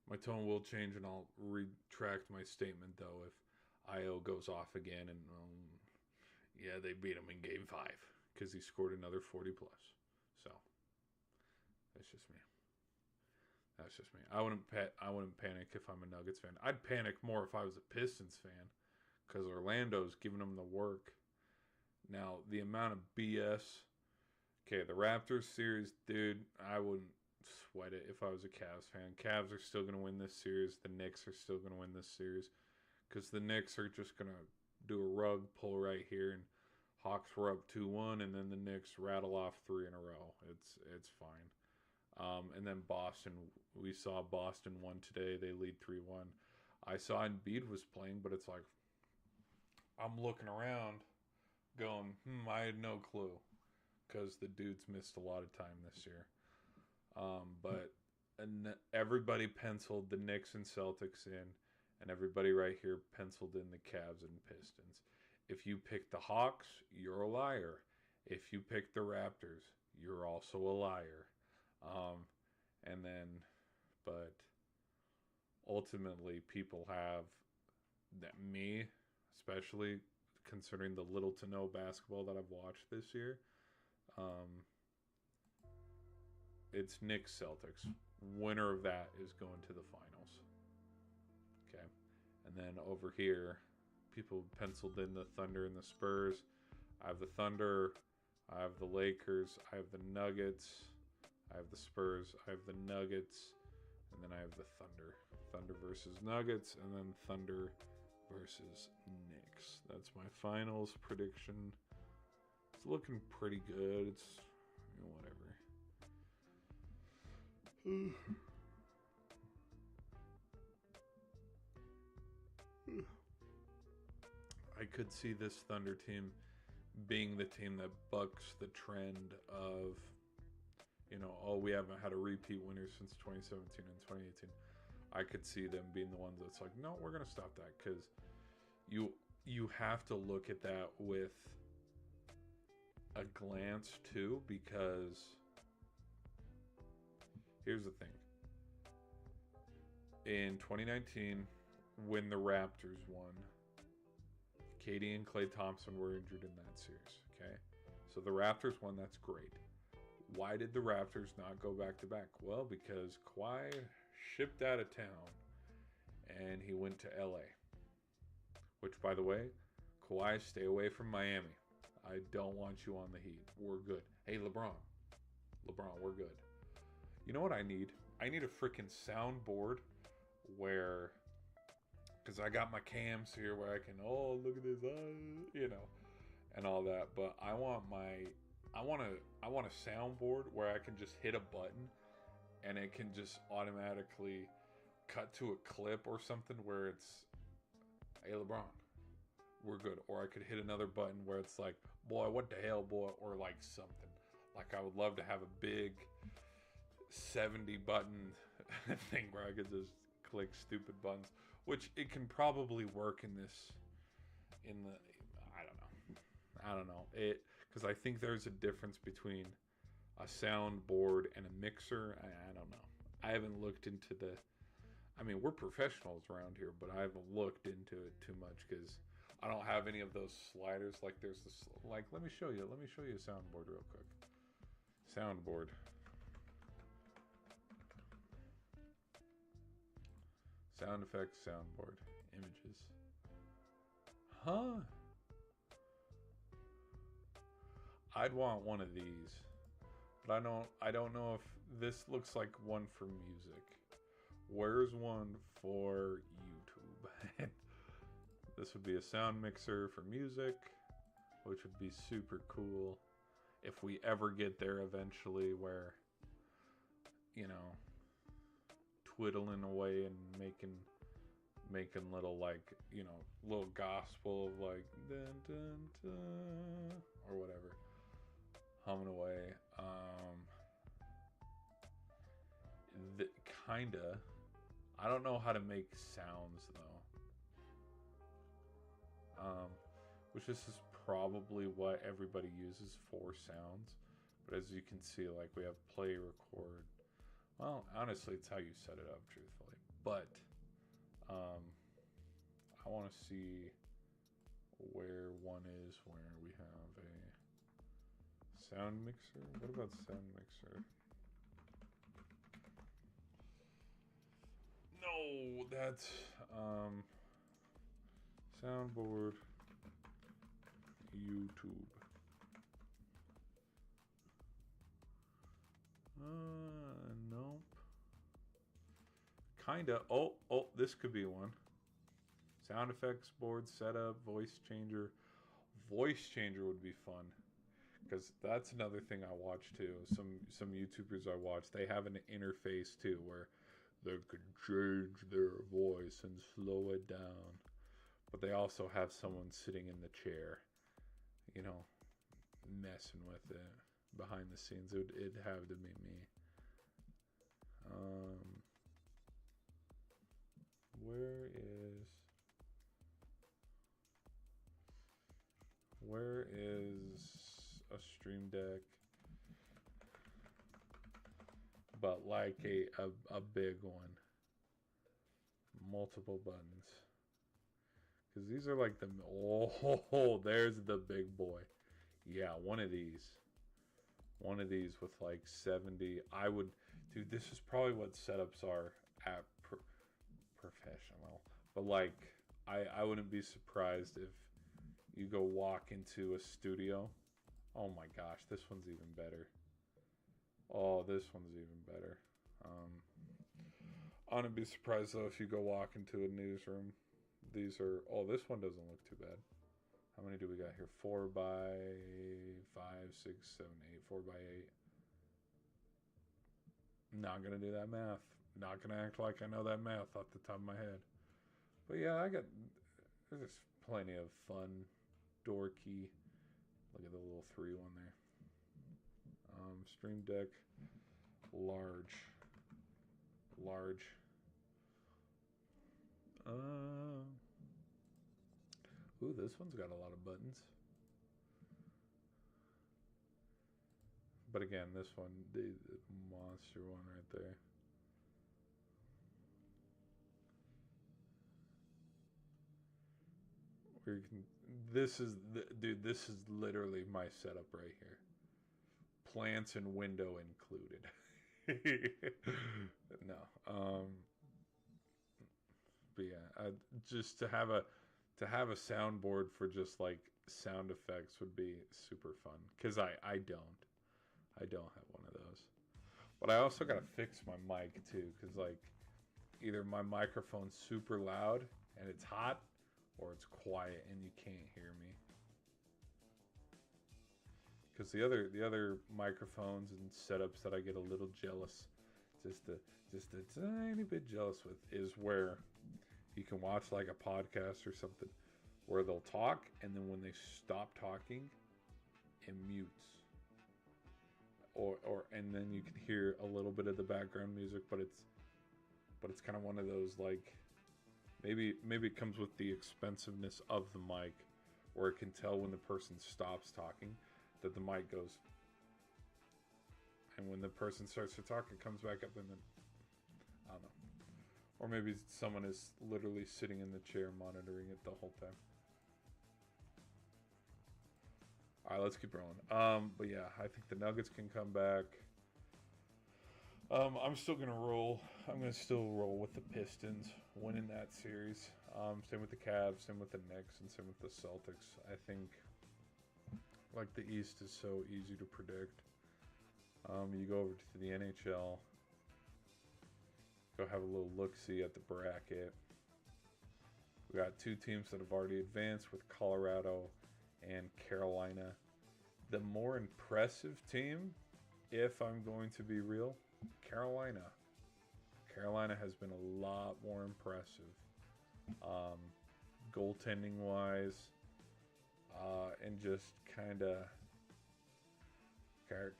will change, and I'll retract my statement, though, if Io goes off again. And, yeah, they beat him in Game 5 because he scored another 40+. So, that's just me. That's just me. I wouldn't panic if I'm a Nuggets fan. I'd panic more if I was a Pistons fan, because Orlando's giving them the work. Now, the amount of BS. Okay, the Raptors series, dude, I wouldn't sweat it if I was a Cavs fan. Cavs are still going to win this series. The Knicks are still going to win this series, because the Knicks are just going to do a rug pull right here, and Hawks were up 2-1, and then the Knicks rattle off 3 in a row. It's fine. And then Boston, we saw Boston won today. They lead 3-1. I saw Embiid was playing, but it's like, I'm looking around going, I had no clue, because the dude's missed a lot of time this year. And everybody penciled the Knicks and Celtics in, and everybody right here penciled in the Cavs and Pistons. If you pick the Hawks, you're a liar. If you pick the Raptors, you're also a liar. But ultimately, people have, me, especially considering the little to no basketball that I've watched this year, it's Knicks Celtics. Winner of that is going to the finals. Okay. And then over here, people penciled in the Thunder and the Spurs. I have the Thunder. I have the Lakers. I have the Nuggets. I have the Spurs. I have the Nuggets. And then I have the Thunder. Thunder versus Nuggets. And then Thunder versus Knicks. That's my finals prediction. It's looking pretty good. It's whatever. I could see this Thunder team being the team that bucks the trend of, we haven't had a repeat winner since 2017 and 2018. I could see them being the ones that's like, no, we're going to stop that, because you have to look at that with a glance too, because here's the thing. In 2019, when the Raptors won, Katie and Klay Thompson were injured in that series, okay? So the Raptors won, that's great. Why did the Raptors not go back-to-back? Well, because Kawhi shipped out of town, and he went to LA. Which, by the way, Kawhi, stay away from Miami. I don't want you on the Heat. We're good. Hey, LeBron, we're good. You know what I need? I need a freaking soundboard where, because I got my cams here where I can, look at this, and all that. But I want a soundboard where I can just hit a button and it can just automatically cut to a clip or something where it's, hey, LeBron, we're good. Or I could hit another button where it's like, boy, what the hell, boy, or like something. Like I would love to have a big 70 button thing where I could just click stupid buttons, which it can probably work in this, in the, I don't know it, because I think there's a difference between a soundboard and a mixer. I don't know. I haven't looked into the, I mean, we're professionals around here, but I haven't looked into it too much because I don't have any of those sliders. Like there's this, like, let me show you a soundboard real quick. Soundboard. Sound effects, soundboard, images. Huh? I'd want one of these, but I don't know if this looks like one for music. Where's one for YouTube? This would be a sound mixer for music, which would be super cool if we ever get there eventually, where, you know, twiddling away and making little, like, you know, little gospel of like dun, dun, dun, or whatever, humming away. Kinda. I don't know how to make sounds though. Which this is probably what everybody uses for sounds. But as you can see, like, we have play, record. Well, honestly, it's how you set it up, truthfully. But I want to see where one is where we have a sound mixer. What about sound mixer? No, that's soundboard YouTube. Nope. Kinda. Oh, this could be one. Sound effects board setup, voice changer. Voice changer would be fun, because that's another thing I watch too. Some YouTubers I watch, they have an interface too where they can change their voice and slow it down. But they also have someone sitting in the chair, you know, messing with it behind the scenes. It'd have to be me. Where is a Stream Deck? But like a big one. Multiple buttons. Because these are like the... Oh, there's the big boy. Yeah, one of these. One of these with like 70. I would... Dude, this is probably what setups are at professional. But like, I wouldn't be surprised if you go walk into a studio. Oh my gosh, this one's even better. Oh, this one's even better. I wouldn't be surprised though if you go walk into a newsroom. These are... Oh, this one doesn't look too bad. How many do we got here? 4 by 5, 6, 7, 8. 4 by 8. Not gonna do that math. Not gonna act like I know that math off the top of my head. But yeah, there's plenty of fun, dorky. Look at the little 3 one there. Stream Deck, large. Ooh, this one's got a lot of buttons. But again, this one, the monster one right there. Where you can, dude, this is literally my setup right here. Plants and window included. No. But yeah, just to have a soundboard for just like sound effects would be super fun. Because I don't have one of those. But I also gotta fix my mic too, because like either my microphone's super loud and it's hot, or it's quiet and you can't hear me. Because the other microphones and setups that I get a little jealous, just a tiny bit jealous with, is where you can watch like a podcast or something where they'll talk, and then when they stop talking, it mutes. or and then you can hear a little bit of the background music, but it's kind of one of those, like, maybe it comes with the expensiveness of the mic, where it can tell when the person stops talking that the mic goes, and when the person starts to talk, it comes back up, and then I don't know. Or maybe someone is literally sitting in the chair monitoring it the whole time. All right, let's keep rolling. But yeah, I think the Nuggets can come back. I'm still gonna roll. I'm gonna still roll with the Pistons winning that series. Same with the Cavs, same with the Knicks, and same with the Celtics. I think, like, the East is so easy to predict. You go over to the NHL, go have a little look-see at the bracket. We got two teams that have already advanced with Colorado and Carolina. The more impressive team, if I'm going to be real, Carolina. Carolina has been a lot more impressive, goaltending wise, and just kind of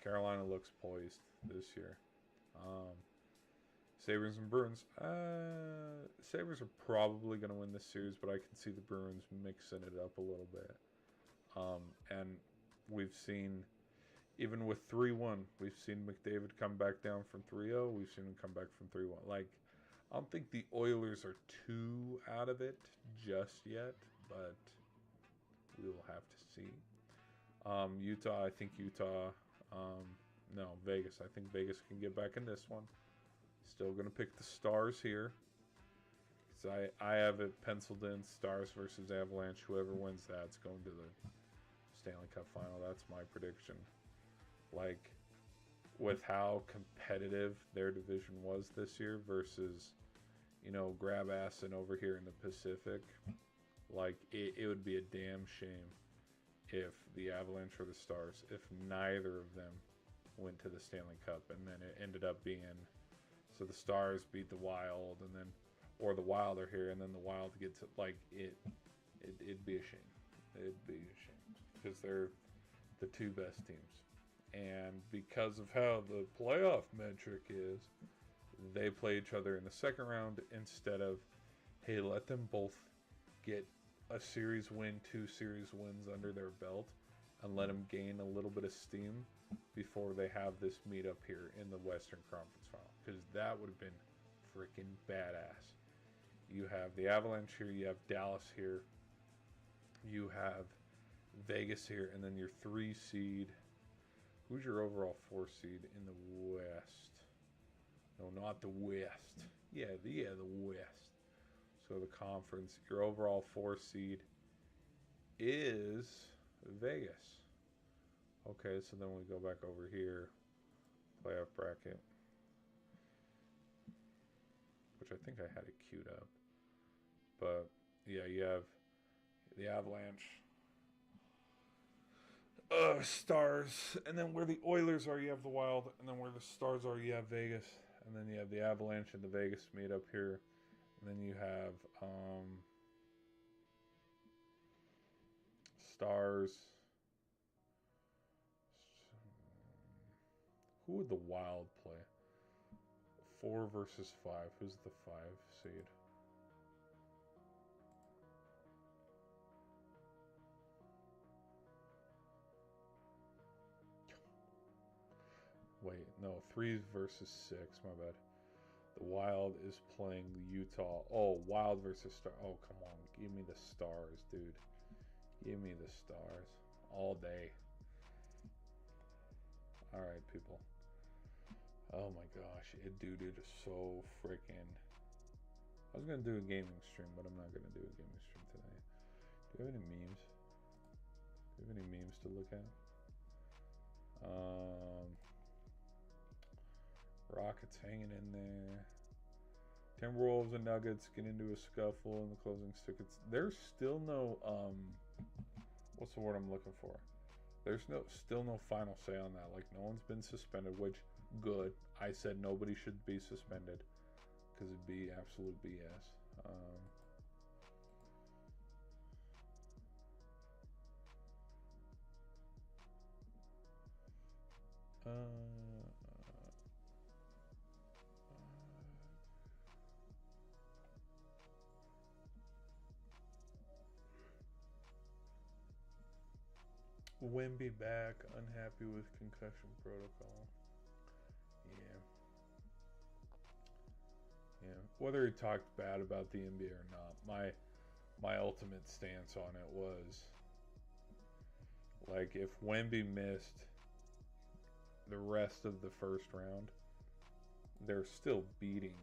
Carolina looks poised this year. Sabres and Bruins. Sabres are probably going to win this series, but I can see the Bruins mixing it up a little bit. And we've seen, even with 3-1, we've seen McDavid come back down from 3-0. We've seen him come back from 3-1. Like, I don't think the Oilers are too out of it just yet, but we will have to see. Utah, I think Utah, no, Vegas. I think Vegas can get back in this one. Still going to pick the Stars here. Because I have it penciled in, Stars versus Avalanche. Whoever wins that's going to the Stanley Cup final. That's my prediction. Like, with how competitive their division was this year versus, you know, grab ass and over here in the Pacific, like, it would be a damn shame if the Avalanche or the Stars, if neither of them went to the Stanley Cup, and then it ended up being, so the Stars beat the Wild, and then, or the Wild are here, and then the Wild gets it. Like, it'd be a shame. It'd be a shame because they're the two best teams, and because of how the playoff metric is, they play each other in the second round instead of, hey, let them both get a series win, 2 series wins under their belt, and let them gain a little bit of steam before they have this meetup here in the Western Conference Final, because that would have been freaking badass. You have the Avalanche here, you have Dallas here, you have Vegas here, and then your 3 seed. Who's your overall 4 seed in the West? No, not the West. Yeah, the West. So the conference, your overall 4 seed is Vegas. Okay, so then we go back over here, playoff bracket, which I think I had it queued up. But yeah, you have the Avalanche, Stars, and then where the Oilers are, you have the Wild, and then where the Stars are, you have Vegas, and then you have the Avalanche and the Vegas meet up here, and then you have Stars. Who would the Wild play? 4 versus 5. Who's the 5 seed? Wait, no, 3 versus 6. My bad. The Wild is playing the Utah. Oh, Wild versus Star. Oh, come on. Give me the Stars, dude. Give me the Stars. All day. All right, people. Oh my gosh, dude, it is so freaking. I was gonna do a gaming stream, but I'm not gonna do a gaming stream today. Do you have any memes? Do you have any memes to look at? Rockets hanging in there. Timberwolves and Nuggets get into a scuffle in the closing seconds. There's still no what's the word I'm looking for? There's still no final say on that. Like, no one's been suspended, which, good. I said nobody should be suspended because it'd be absolute BS. Uh, Wemby back, unhappy with concussion protocol. Yeah. Yeah. Whether he talked bad about the NBA or not, my ultimate stance on it was like if Wemby missed the rest of the first round, they're still beating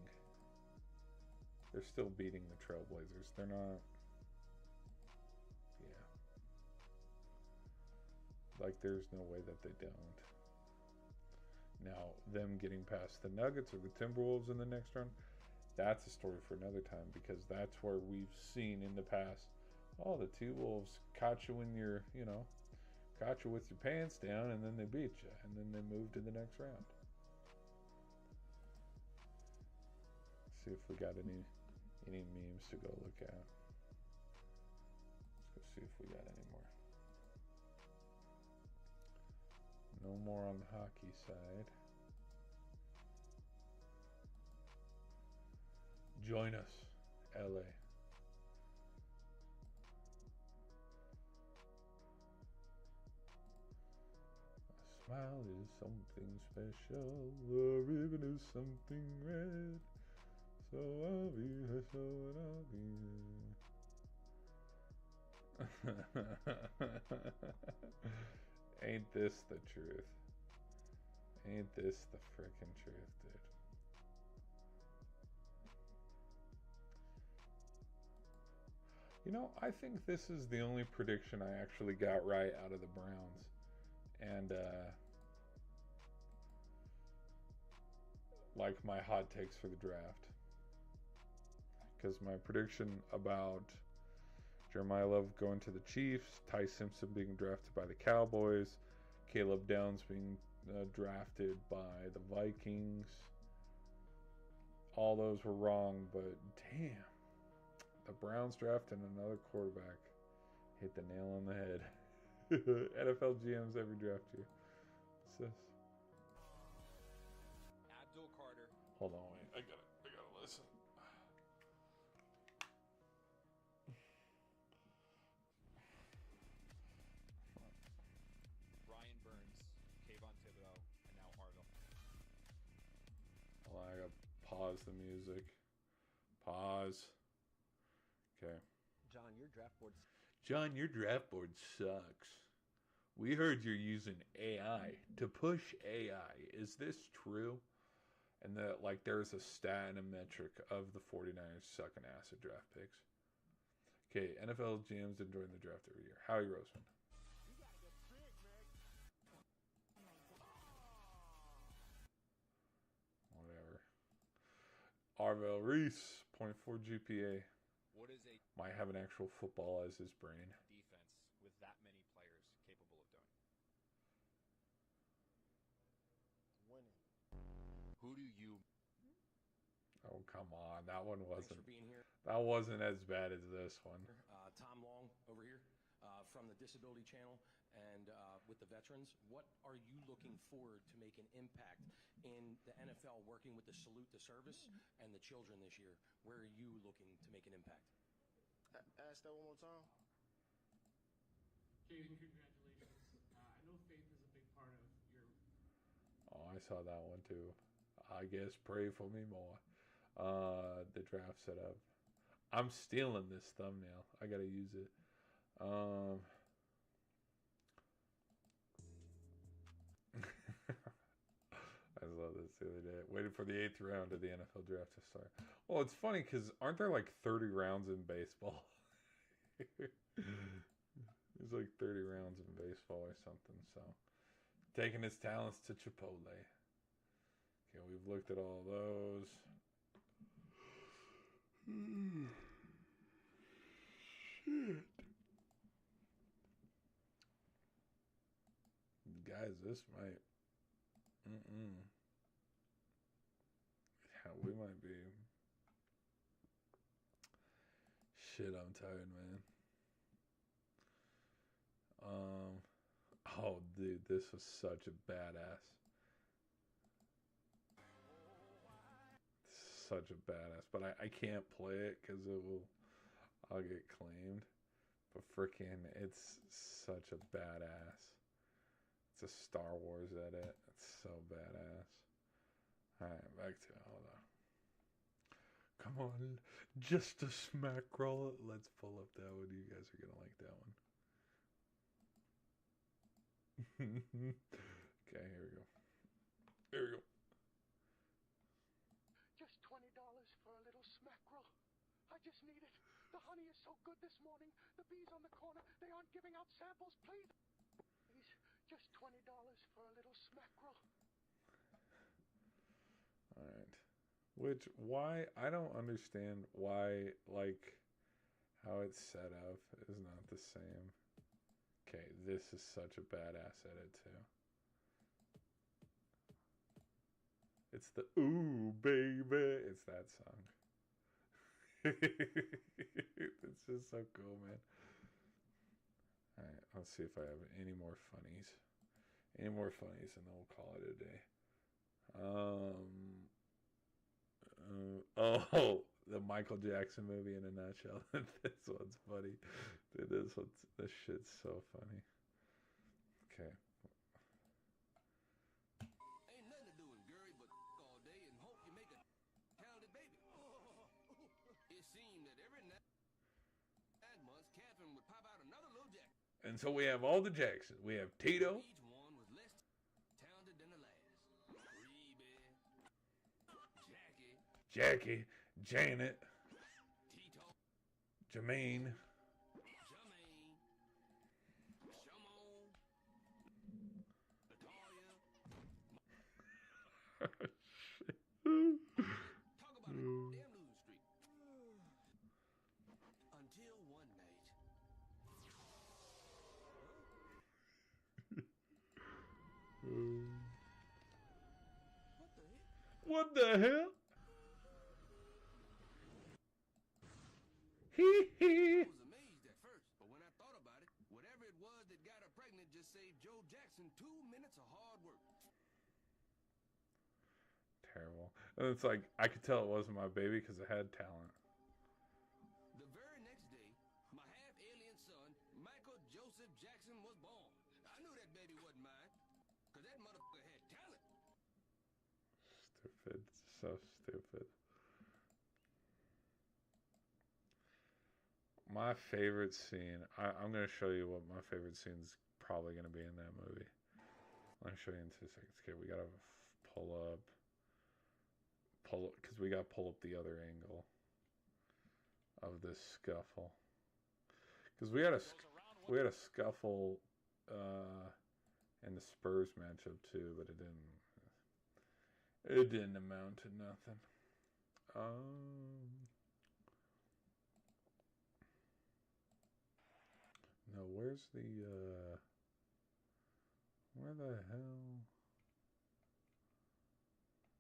the Trailblazers. They're not. Yeah. Like, there's no way that they don't. Now, them getting past the Nuggets or the Timberwolves in the next round, that's a story for another time, because that's where we've seen in the past, oh, the T-Wolves caught you when you're, caught you with your pants down, and then they beat you, and then they moved to the next round. Let's see if we got any memes to go look at. Let's go see if we got any more. No more on the hockey side. Join us, LA. A smile is something special. The ribbon is something red. So I'll be here, so I'll be. Ain't this the truth? Ain't this the frickin' truth, dude? I think this is the only prediction I actually got right out of the Browns. And, like my hot takes for the draft. Because my prediction about Jeremiah Love going to the Chiefs, Ty Simpson being drafted by the Cowboys, Caleb Downs being drafted by the Vikings. All those were wrong, but damn. The Browns drafting another quarterback hit the nail on the head. NFL GMs every draft year. What's this? Abdul Carter. Hold on, wait. I gotta listen. Ryan Burns, Kayvon Thibodeau, and now Harville. Hold on, I gotta pause the music. Pause. Okay. John, your draft board sucks. We heard you're using AI to push AI. Is this true? And that, like, there's a stat and a metric of the 49ers sucking ass at draft picks. Okay, NFL GMs enjoying the draft every year. Howie Roseman. Whatever. Arvell Reese, 0.4 GPA. What is a Might have an actual football as his brain. defense with that many players capable of doing? winning. Who do you? Oh, come on. That one Thanks wasn't. for being here. That wasn't as bad as this one. Tom Long over here from the Disability Channel and with the veterans. What are you looking forward to make an impact in the NFL working with the Salute to Service and the children this year? Where are you looking to make an impact? Ask that one more time. Jaden, congratulations. I know faith is a big part of your. Oh, I saw that one too. I guess pray for me more. The draft setup. I'm stealing this thumbnail. I gotta use it. I saw this the other day. Waited for the 8th round of the NFL draft to start. Well, it's funny because aren't there like 30 rounds in baseball? There's like 30 rounds in baseball or something. So, taking his talents to Chipotle. Okay, we've looked at all those. Shit. Guys, this might... Yeah, we might be... Shit, I'm tired, man. Oh, dude, this was such a badass. such a badass. But I can't play it because I'll get claimed. But freaking, it's such a badass. It's a Star Wars edit. It's so badass. Alright, back to it. Hold on. Come on, just a smack roll. Let's pull up that one. You guys are gonna like that one. Okay, here we go. Here we go. Just $20 for a little smack roll. I just need it. The honey is so good this morning. The bees on the corner, they aren't giving out samples. Please. Please, just $20 for a little smack roll. Alright. Which, why, I don't understand why, like, how it's set up is not the same. Okay, this is such a badass edit, too. It's the, ooh, baby. It's that song. It's just so cool, man. Alright, let's see if I have any more funnies. Any more funnies, and then we'll call it a day. Oh, the Michael Jackson movie in a nutshell. This one's funny. Dude, this shit's so funny. Okay. Ain't nothing to do in Gary but all day and hope you make a talented baby. It seemed that every 9 months, Catherine would pop out another little Jack. And so we have all the Jacksons. We have Tito. Each one was less talented than the last. Rebe, Jackie, Janet, Tito, Jermaine, Jermaine, Shamon, Natalia. Talk about a damn losing streak. Until one night. What the What heck? the hell? Hee hee. I was amazed at first, but when I thought about it, whatever it was that got her pregnant just saved Joe Jackson 2 minutes of hard work. Terrible. And it's like, I could tell it wasn't my baby because it had talent. The very next day, my half-alien son, Michael Joseph Jackson, was born. I knew that baby wasn't mine, because that motherfucker had talent. Stupid. So stupid. My favorite scene, I'm going to show you what my favorite scene is probably going to be in that movie. Let me show you in 2 seconds. Okay, we got to pull up, because we got to pull up the other angle of this scuffle. Because we had a scuffle in the Spurs matchup too, but it didn't amount to nothing. No, where's the, where the hell?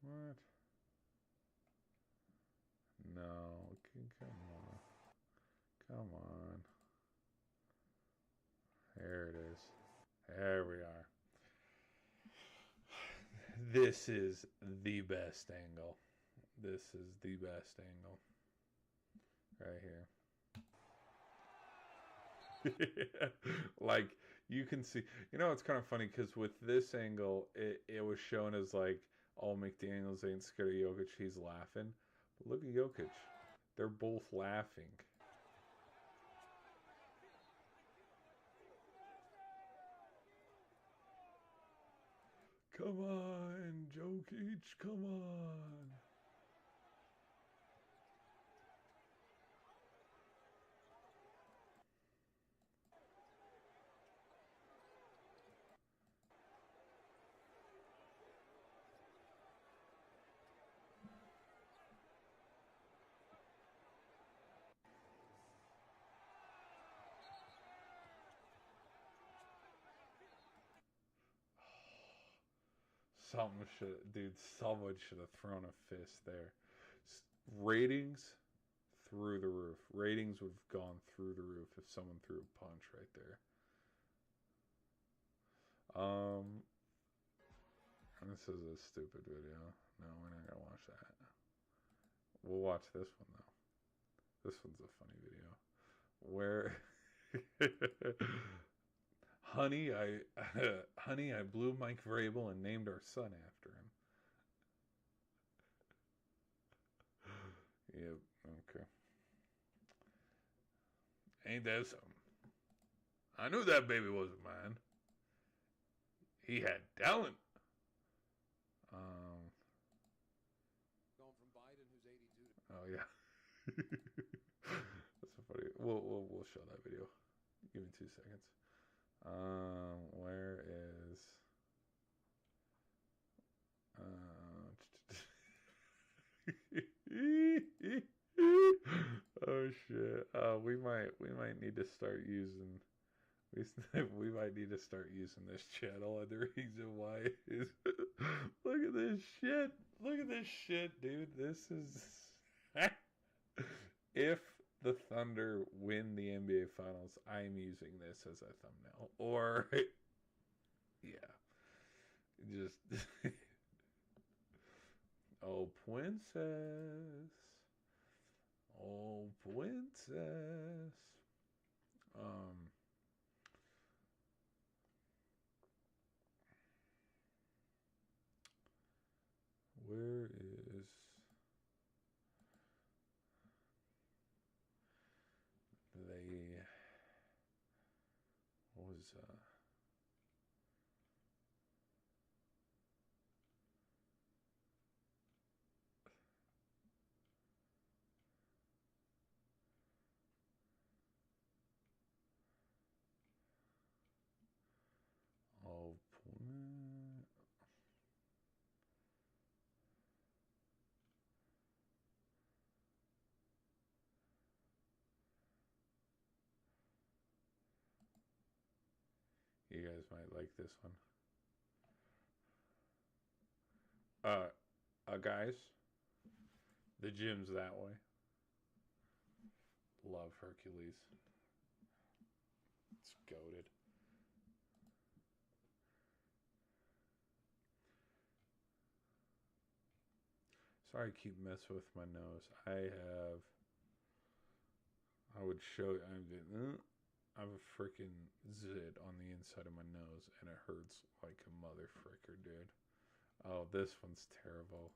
What? No, come on. Come on. There it is. There we are. This is the best angle. This is the best angle. Right here. Like, you can see, it's kind of funny because with this angle, it was shown as like, oh, McDaniels ain't scared of Jokic, he's laughing. But look at Jokic. They're both laughing. Come on, Jokic, come on. Someone should have thrown a fist there. Ratings through the roof. Ratings would have gone through the roof if someone threw a punch right there. This is a stupid video. No, we're not gonna watch that. We'll watch this one though. This one's a funny video. Where honey, honey, I blew Mike Vrabel and named our son after him. Yep, okay. Ain't that something? I knew that baby wasn't mine. He had talent. Going from Biden, who's 82 to... Oh yeah. That's so funny. We'll show that video. Give me 2 seconds. Where is oh shit. We might need to start using we might need to start using this channel, and the reason why is look at this shit. Look at this shit, dude. This is if the Thunder win the NBA Finals, I'm using this as a thumbnail. Or yeah. Just oh princess. Oh princess. Where is they was oh you guys might like this one. Guys, the gym's that way. Love Hercules. It's goated. Sorry, I keep messing with my nose. I would show you. I have a freaking zit on the inside of my nose, and it hurts like a mother fricker, dude. Oh, this one's terrible.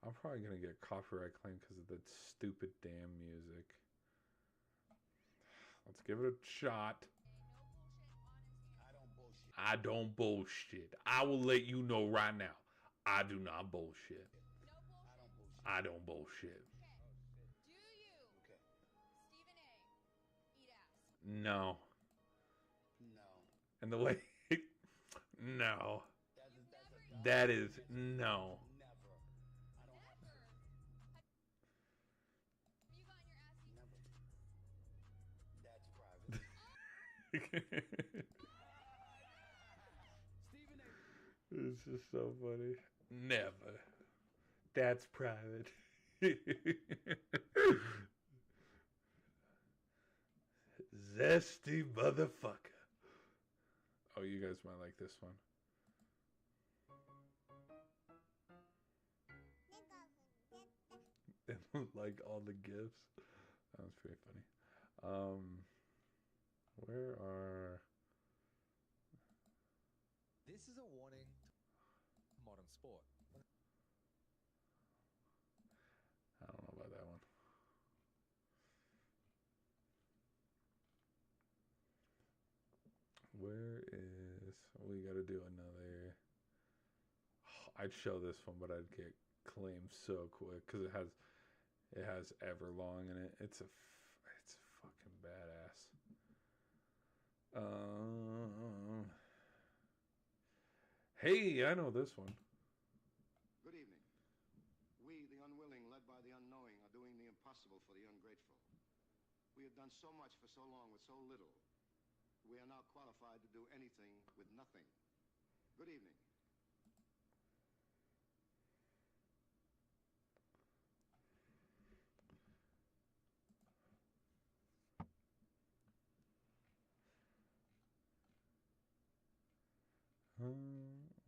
I'm probably gonna get copyright claim because of that stupid damn music. Let's give it a shot. I don't bullshit. I will let you know right now. I do not bullshit. I don't bullshit. Do you, Stephen A, eat ass? No. And the way... no. That is... no. It's just so funny. Never. That's private. Zesty motherfucker. Oh, you guys might like this one. Like all the gifts. That was pretty funny. Where are... This is a warning to modern sport. I don't know about that one. Where is... we gotta do another... I'd show this one, but I'd get claimed so quick because it has Everlong in it. It's fucking badass. Hey, I know this one. Good evening. We, the unwilling, led by the unknowing, are doing the impossible for the ungrateful. We have done so much for so long with so little. We are now qualified to do anything with nothing. Good evening.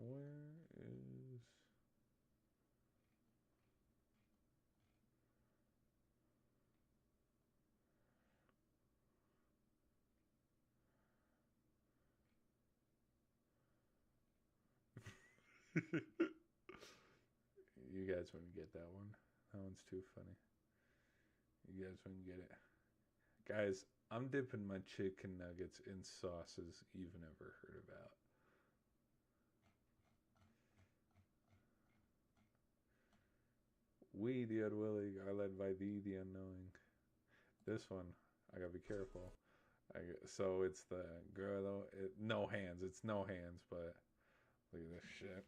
Where is... You guys wouldn't get that one. That one's too funny. You guys wouldn't get it. Guys, I'm dipping my chicken nuggets in sauces you've never heard about. We, the unwilling, are led by thee, the unknowing. This one, I gotta be careful. So it's the girl, though. No hands. It's no hands, but look at this shit.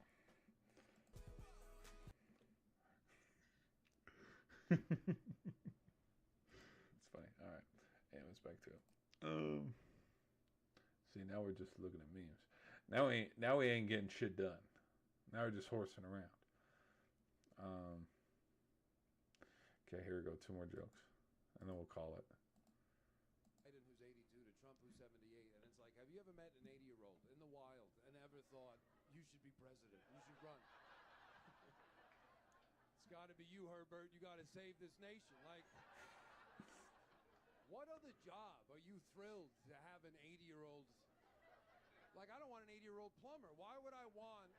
It's funny. All right. Anyways, back to it. See, now we're just looking at memes. Now we ain't getting shit done. Now we're just horsing around. Okay, here we go. 2 more jokes, and then we'll call it. Biden, who's 82, to Trump, who's 78, and it's like, have you ever met an 80-year-old in the wild and ever thought you should be president? You should run. It's got to be you, Herbert. You got to save this nation. Like, what other job are you thrilled to have an 80-year-old? Like, I don't want an 80-year-old plumber. Why would I want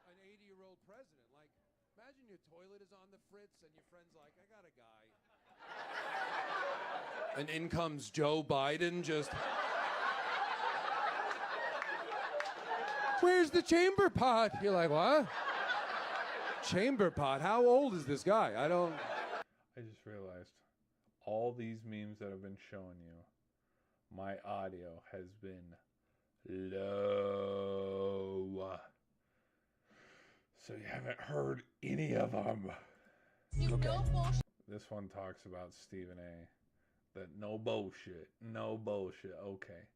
an 80-year-old president? Like, imagine your toilet is on the fritz and your friend's like, I got a guy. And in comes Joe Biden just... Where's the chamber pot? You're like, what? Chamber pot? How old is this guy? I just realized all these memes that I've been showing you, my audio has been low. So you haven't heard any of them. Okay. No bullshit. This one talks about Stephen A. That no bullshit. No bullshit. Okay.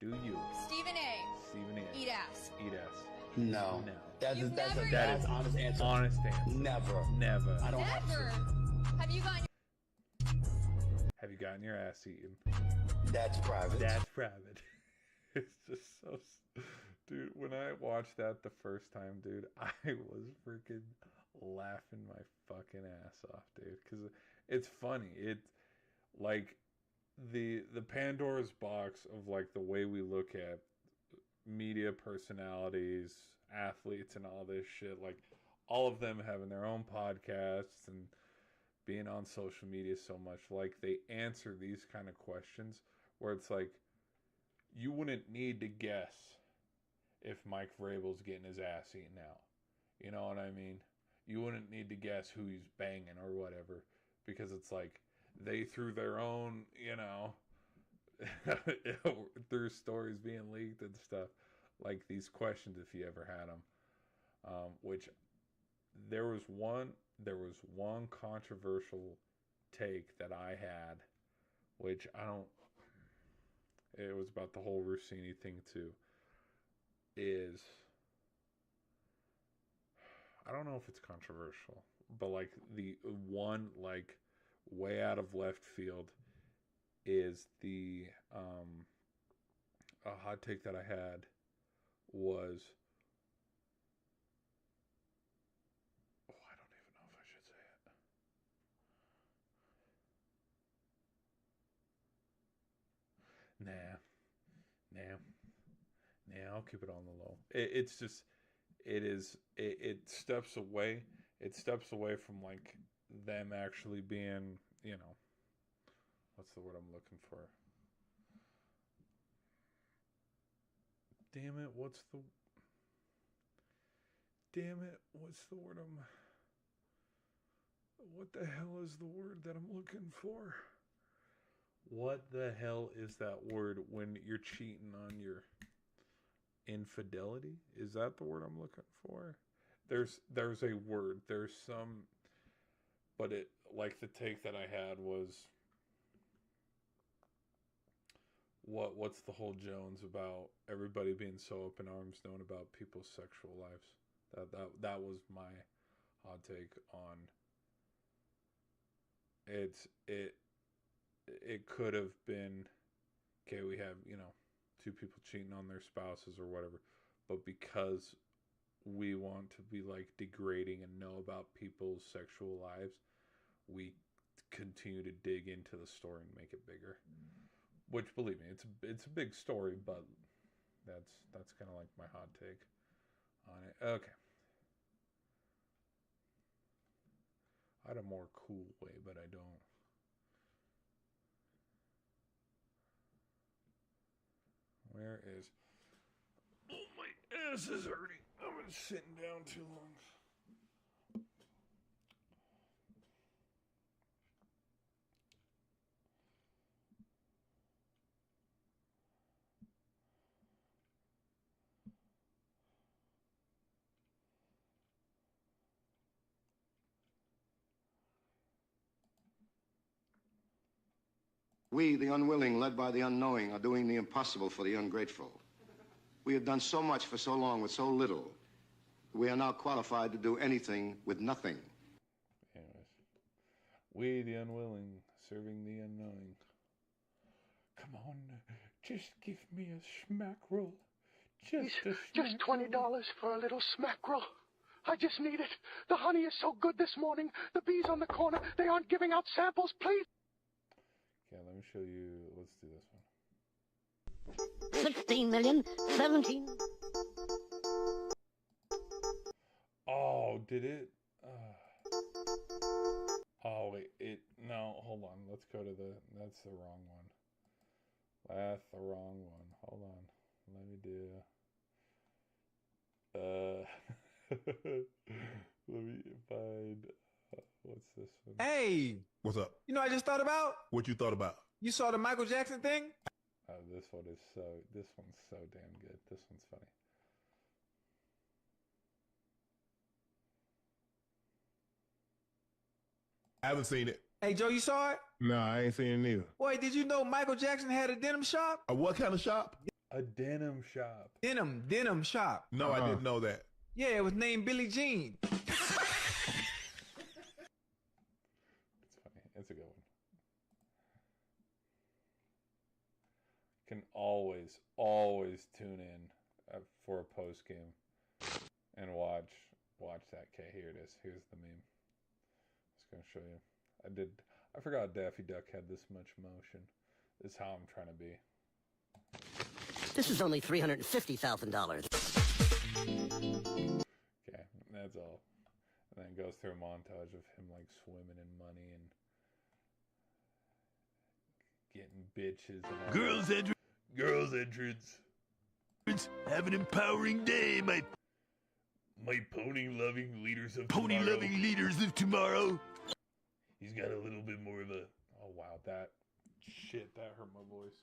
Do you? Stephen A. Stephen A. Eat ass. Eat ass. No. No. That's You've an never honest answer. Honest answer. Never. Never. I don't have Never. to. Have you gotten your ass eaten? That's private. That's private. It's just so... Dude, when I watched that the first time, dude, I was freaking laughing my fucking ass off, dude. Because it's funny. It's like the Pandora's box of like the way we look at media personalities, athletes, and all this shit. Like all of them having their own podcasts and being on social media so much. Like they answer these kind of questions where it's like, you wouldn't need to guess if Mike Vrabel's getting his ass eaten out. You know what I mean? You wouldn't need to guess who he's banging or whatever, because it's like they threw their own, you know, through stories being leaked and stuff, like these questions if you ever had them. Which there was one controversial take that I had, which it was about the whole Rossini thing too. I don't know if it's controversial, but like the one like way out of left field is a hot take that I had was, I don't even know if I should say it. Nah, I'll keep it on the low. It steps away. It steps away from like them actually being, you know, what's the word I'm looking for? Damn it, what's the word what the hell is the word that I'm looking for? What the hell is that word when you're cheating on your infidelity? Is that the word I'm looking for? There's a word. There's some, but it, like the take that I had was, what's the whole Jones about everybody being so up in arms knowing about people's sexual lives? That was my hot take on it could have been, okay, we have, you know, 2 people cheating on their spouses or whatever, but because we want to be like degrading and know about people's sexual lives, we continue to dig into the story and make it bigger. Which, believe me, it's a big story, but that's kind of like my hot take on it. Okay. had a more cool way, but I don't. Where is... Oh, my ass is hurting. I've been sitting down too long. We, the unwilling, led by the unknowing, are doing the impossible for the ungrateful. We have done so much for so long with so little. We are now qualified to do anything with nothing. Anyways. We, the unwilling, serving the unknowing. Come on, just give me a smack roll. Just $20 for a little smackerel. I just need it. The honey is so good this morning. The bees on the corner, they aren't giving out samples, please. Okay, let me show you. Let's do this one. 16 million, 17. Oh, did it? Oh, wait. No, hold on. Let's go to the... That's the wrong one. That's the wrong one. Hold on. Let me do... Let me find... what's this one? Hey! What's up? You know what I just thought about? What you thought about? You saw the Michael Jackson thing? Oh, this one's so damn good. This one's funny. I haven't seen it. Hey, Joe, you saw it? No, I ain't seen it neither. Boy, did you know Michael Jackson had a denim shop? A what kind of shop? A denim shop. Denim shop. No, I didn't know that. Yeah, it was named Billie Jean. It's funny. It's a good one. Can always tune in for a post game and watch that. Okay, here it is. Here's the meme. Just gonna show you. I forgot Daffy Duck had this much motion. This is how I'm trying to be. This is only $350,000. Okay, that's all. And then it goes through a montage of him like swimming in money and getting bitches and all Girls that. entrance. Girls entrance. Have an empowering day, my pony-loving leaders of pony-loving leaders of tomorrow. He's got a little bit more of a... Oh, wow. That hurt my voice.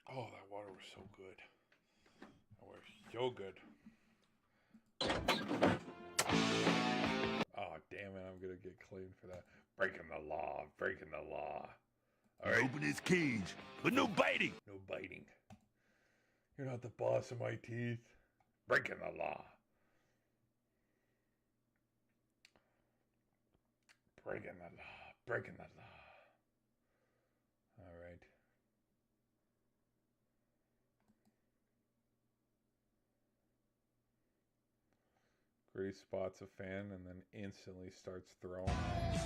Oh, that water was so good. That was so good. Oh, damn it. I'm going to get claimed for that. Breaking the law. All right. Open his cage, but no biting. No biting. You're not the boss of my teeth. Breaking the law. Breaking the law. All right. Grace spots a fan and then instantly starts throwing ass.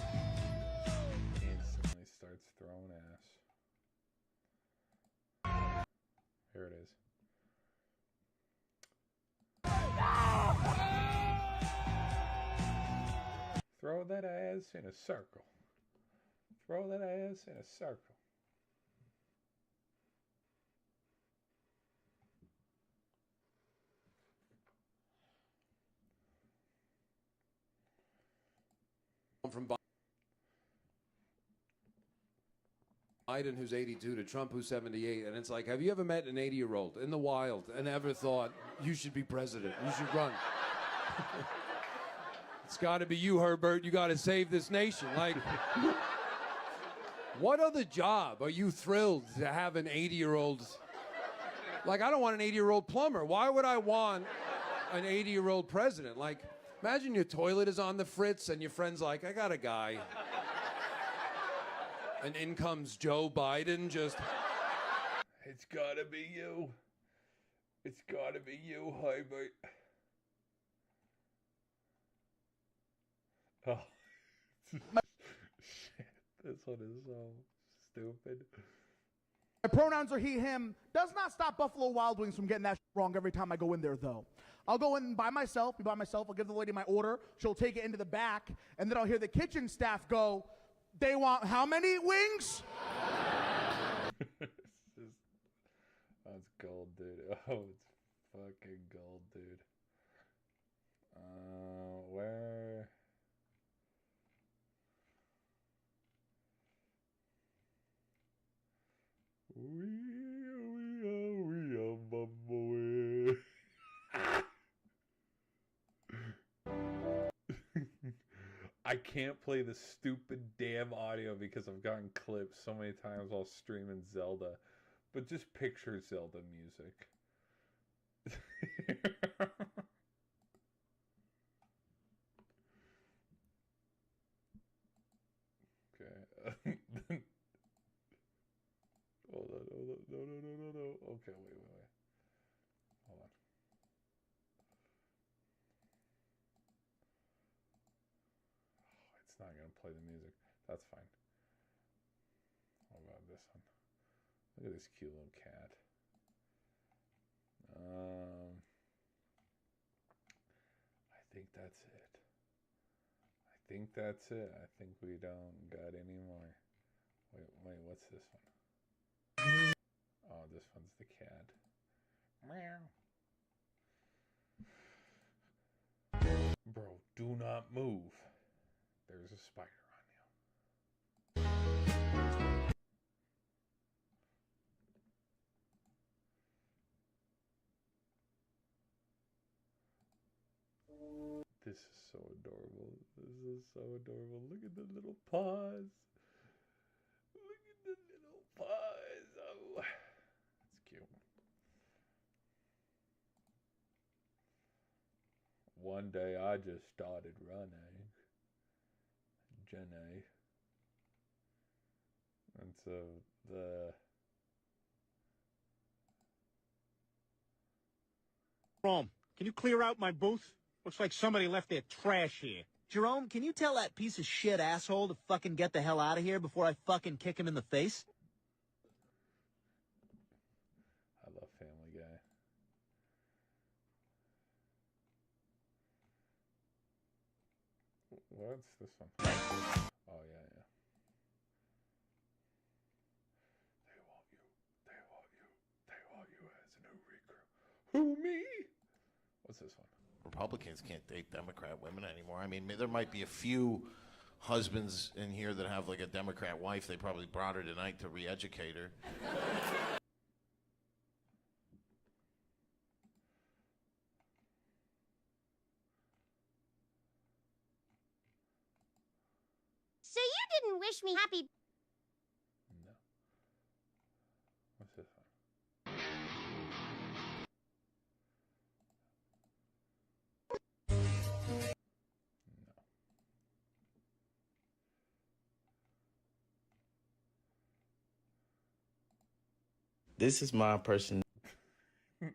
Here it is. Throw that ass in a circle. From Biden, who's 82, to Trump, who's 78, and it's like, have you ever met an 80-year-old in the wild and ever thought, you should be president, you should run? It's got to be you, Herbert. You got to save this nation. Like, what other job are you thrilled to have an 80-year-old? Like, I don't want an 80-year-old plumber. Why would I want an 80-year-old president? Like, imagine your toilet is on the fritz and your friend's like, I got a guy. And in comes Joe Biden just... It's gotta be you. It's gotta be you, Herbert. Oh. Shit, this one is so stupid. My pronouns are he, him. Does not stop Buffalo Wild Wings from getting that wrong every time I go in there, though. I'll go in by myself, I'll give the lady my order. She'll take it into the back, and then I'll hear the kitchen staff go, they want how many wings? That's gold, dude. Oh, it's fucking gold, dude. Where? I can't play the stupid damn audio because I've gotten clips so many times while streaming Zelda. But just picture Zelda music. Okay. Hold on. No. Okay, wait. Hold on. Oh, it's not gonna play the music. That's fine. What about this one? Look at this cute little cat. I think that's it. I think we don't got any more. Wait, what's this one? Oh, this one's the cat. Meow. Bro, do not move. There's a spider on you. This is so adorable. Look at the little paws. Oh, it's cute. One day I just started running. Jenny. And so the... Jerome, can you clear out my booth? Looks like somebody left their trash here. Jerome, can you tell that piece of shit asshole to fucking get the hell out of here before I fucking kick him in the face? I love Family Guy. What's this one? Oh, yeah. They want you as a new recruit. Who, me? What's this one? Republicans can't date Democrat women anymore. I mean, there might be a few husbands in here that have like a Democrat wife. They probably brought her tonight to re-educate her. So you didn't wish me happy... No. What's this one? This is my person. That's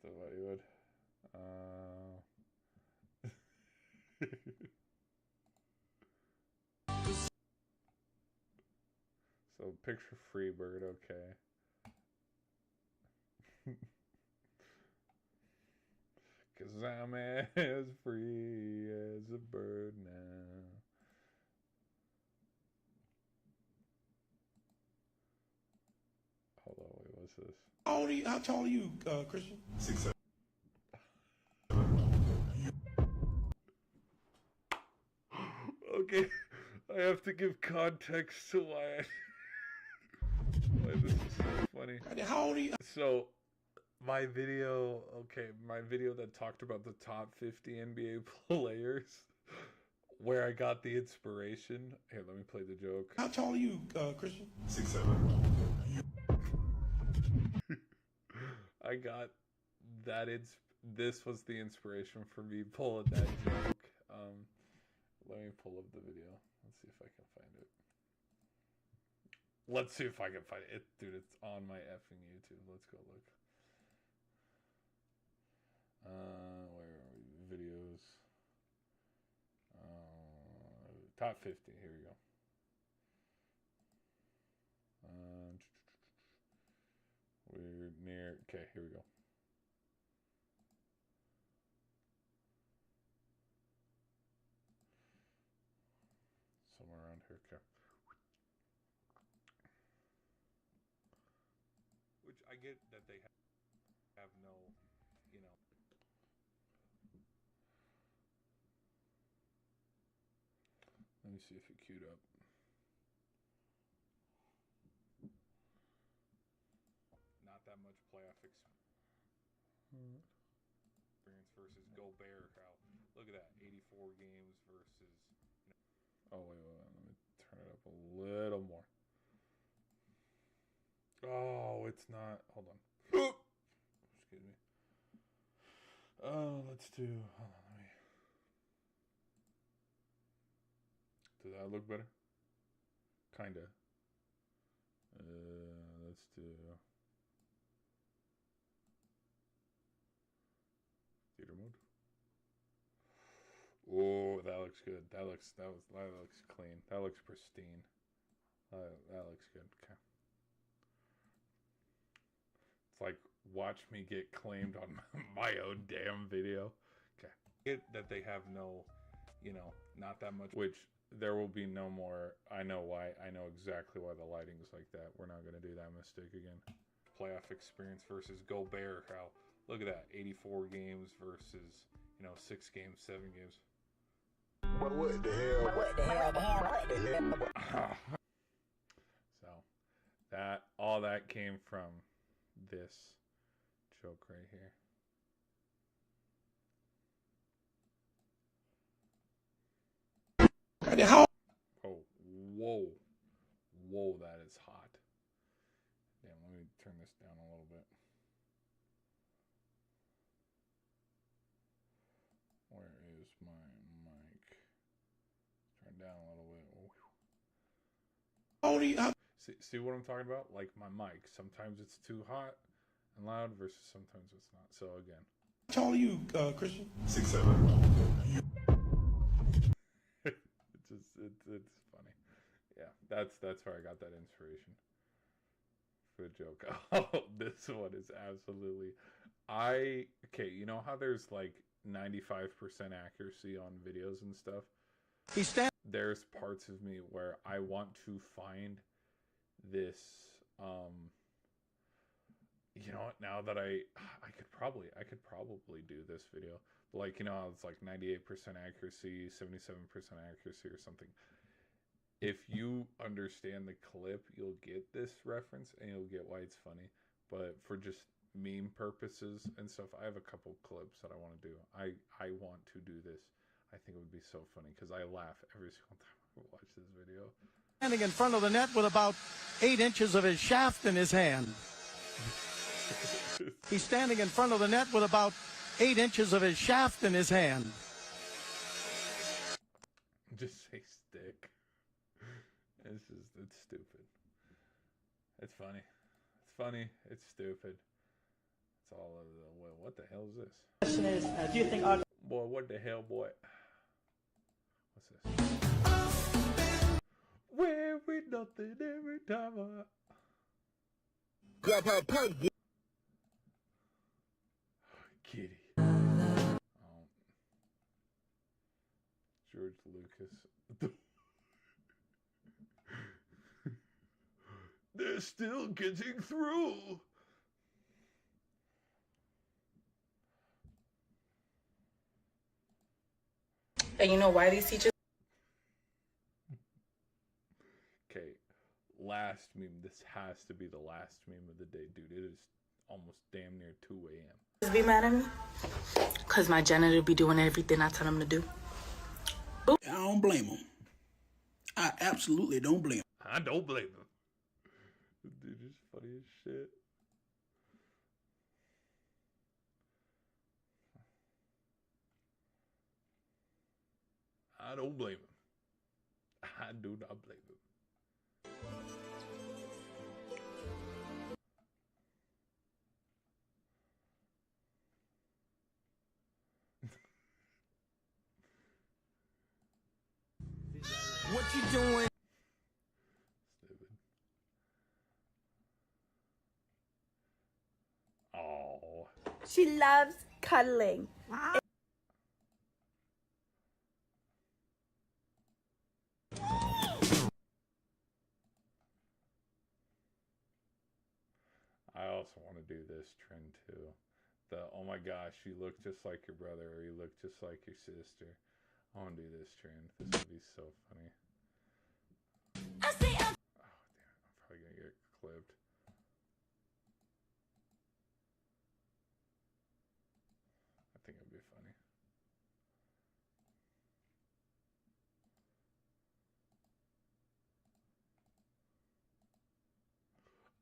a Bollywood. So picture Freebird, okay. Cause I'm as free as a bird now. Hold on, wait, what's this? How tall are you, Christian? 6'7". Okay, I have to give context to why this is so funny. How old are you? So, my video that talked about the top 50 NBA players, where I got the inspiration. Here, let me play the joke. How tall are you, Christian? 6'7". I got that. This was the inspiration for me pulling that joke. Let me pull up the video. Let's see if I can find it. Dude, it's on my effing YouTube. Let's go look. Where are we? Videos. Top 50. Here we go. We're near. Okay, here we go. Somewhere around here. Okay. Which I get that they have no, you know. Let me see if it queued up. Not that much playoff experience versus Gobert. How? Look at that, 84 games versus. Oh wait, let me turn it up a little more. Oh, it's not. Hold on. Excuse me. Let's do. Hold on, let me. Does that look better? Kinda. Let's do. Theater mode. Oh, that looks good. That looks clean. That looks pristine. That looks good. Okay. It's like watch me get claimed on my own damn video. Okay. Get that they have no, you know, not that much. Which there will be no more. I know why. I know exactly why the lighting's like that. We're not gonna do that mistake again. Playoff experience versus Gobert. How? Look at that. 84 games versus, you know, 6 games, 7 games. What the hell? So that all that came from this joke right here. Oh, whoa, that is hot. Damn, let me turn this down a little bit. Where is my mic? Turn down a little bit. See what I'm talking about? Like my mic. Sometimes it's too hot and loud versus sometimes it's not. So again. How tall are you, Christian? 6'7". It's funny. Yeah, that's where I got that inspiration for the joke. Oh, this one is absolutely. Okay, you know how there's like 95% accuracy on videos and stuff? There's parts of me where I want to find this, you know what, now that I could probably do this video, but like, you know how it's like 98% accuracy, 77% accuracy or something. If you understand the clip, you'll get this reference and you'll get why it's funny. But for just meme purposes and stuff, I have a couple clips that I want to do. I want to do this. I think it would be so funny because I laugh every single time I watch this video. Standing in front of the net with about 8 inches of his shaft in his hand. He's standing in front of the net with about 8 inches of his shaft in his hand. Just say stick. It's stupid. It's funny. It's funny. It's stupid. It's all of the. What the hell is this? Question is, do you think our... Boy, what the hell, boy? What's this? Where we nothing every time I... Kitty. Oh. George Lucas. They're still getting through. And you know why these teachers... Okay, last meme. This has to be the last meme of the day, dude. It is almost damn near 2 a.m. be mad at me? Because my janitor be doing everything I tell him to do. I don't blame him. I absolutely don't blame him. I don't blame him. Dude, it's funny as shit. I don't blame him. I do not blame him. What you doing? Stupid. She loves cuddling. I also want to do this trend too. The, oh my gosh, you look just like your brother, or you look just like your sister. I want to do this trend. This would be so funny. Oh, damn it. I'm probably going to get clipped. I think it'd be funny.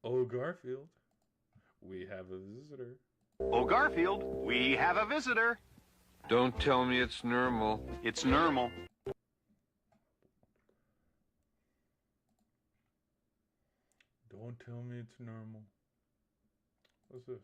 Oh, Garfield, we have a visitor. Oh, Garfield, we have a visitor. Don't tell me it's normal. It's normal. Don't tell me it's normal. What's this?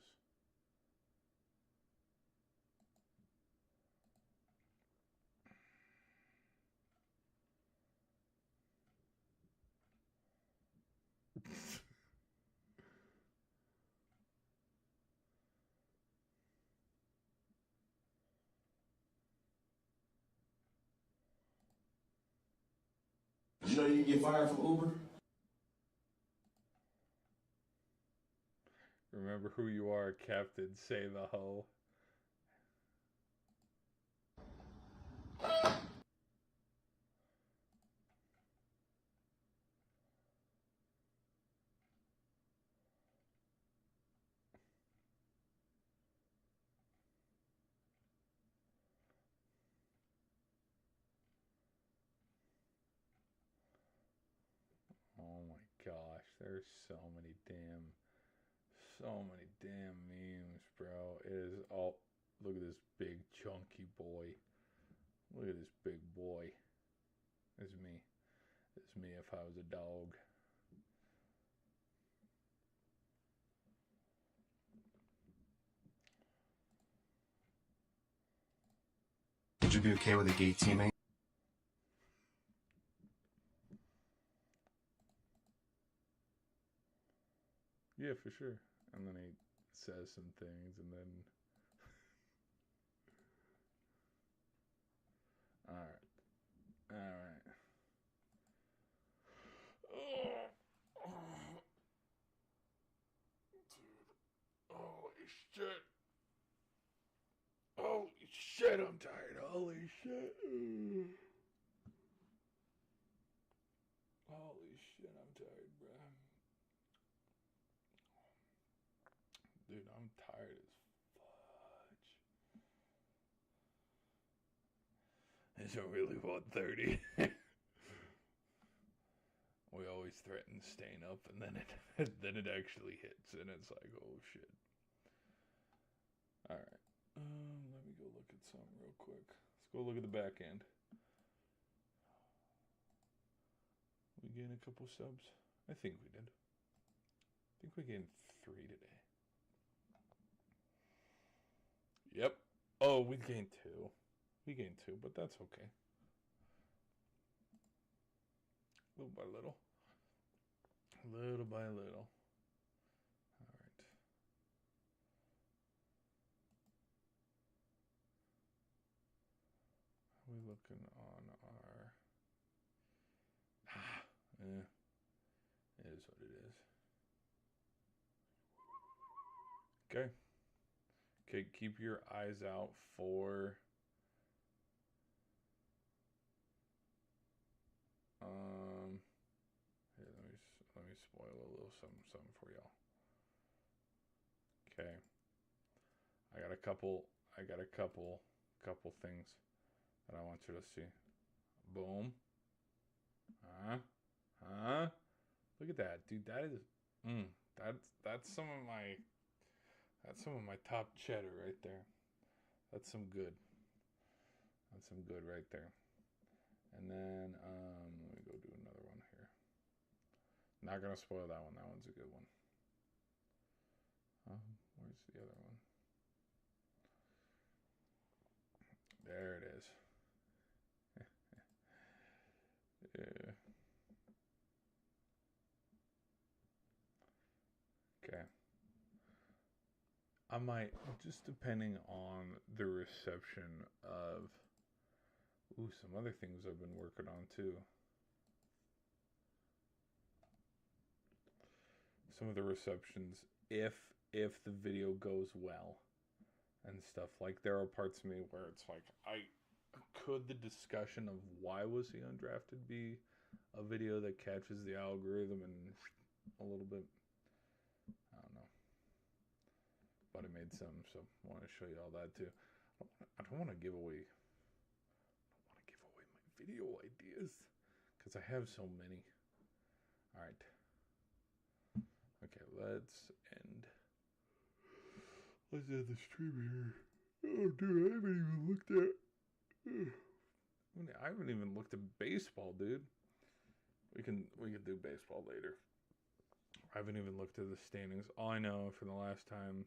Did you know you can get fired from Uber? Remember who you are, Captain. Say the hoe. Oh my gosh, there's so many damn memes, bro. It is all, look at this big chunky boy. Look at this big boy. It's me. It's me if I was a dog. Would you be okay with a gay teammate? Yeah, for sure. And then he says some things, and then... Alright. Alright. Oh. Dude. Holy shit. Holy shit, I'm tired. Holy shit. Holy shit, I'm tired, bro. Dude, I'm tired as fudge. It's really 1:30. We always threaten staying up, and then it actually hits, and it's like, oh shit. All right, let me go look at something real quick. Let's go look at the back end. We gained a couple subs. I think we did. I think we gained 3 today. Yep. Oh, we gained 2. We gained 2, but that's okay. Little by little. Little by little. Alright. How are we looking on our... It is what it is. Okay. Okay, keep your eyes out for... Here, let me spoil a little something for y'all. Okay. I got a couple things that I want you to see. Boom. Look at that, dude. That is that's some of my top cheddar right there. That's some good. That's some good right there. And then let me go do another one here. Not gonna spoil that one. That one's a good one. Where's the other one? There it is. Yeah. Okay. I might, just depending on the reception of, some other things I've been working on too. Some of the receptions, if the video goes well and stuff, like there are parts of me where it's like, could the discussion of why was he undrafted be a video that catches the algorithm and a little bit, I don't know, but I made some, so I want to show you all that too. I don't want to give away my video ideas because I have so many. All right. Okay, let's end the stream here. Oh, dude, I haven't even looked at baseball, dude. We can do baseball later. I haven't even looked at the standings. All I know from the last time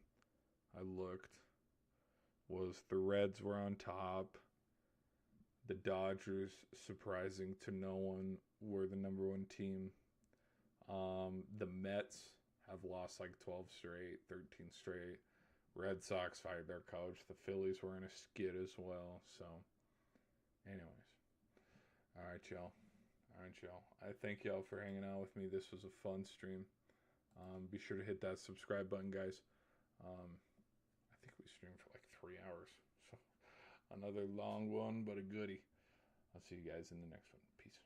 I looked was the Reds were on top. The Dodgers, surprising to no one, were the number one team. The Mets have lost like 12 straight, 13 straight. Red Sox fired their coach. The Phillies were in a skid as well. So, anyways. All right, y'all. I thank y'all for hanging out with me. This was a fun stream. Be sure to hit that subscribe button, guys. I think we streamed for like 3 hours. So, another long one, but a goodie. I'll see you guys in the next one. Peace.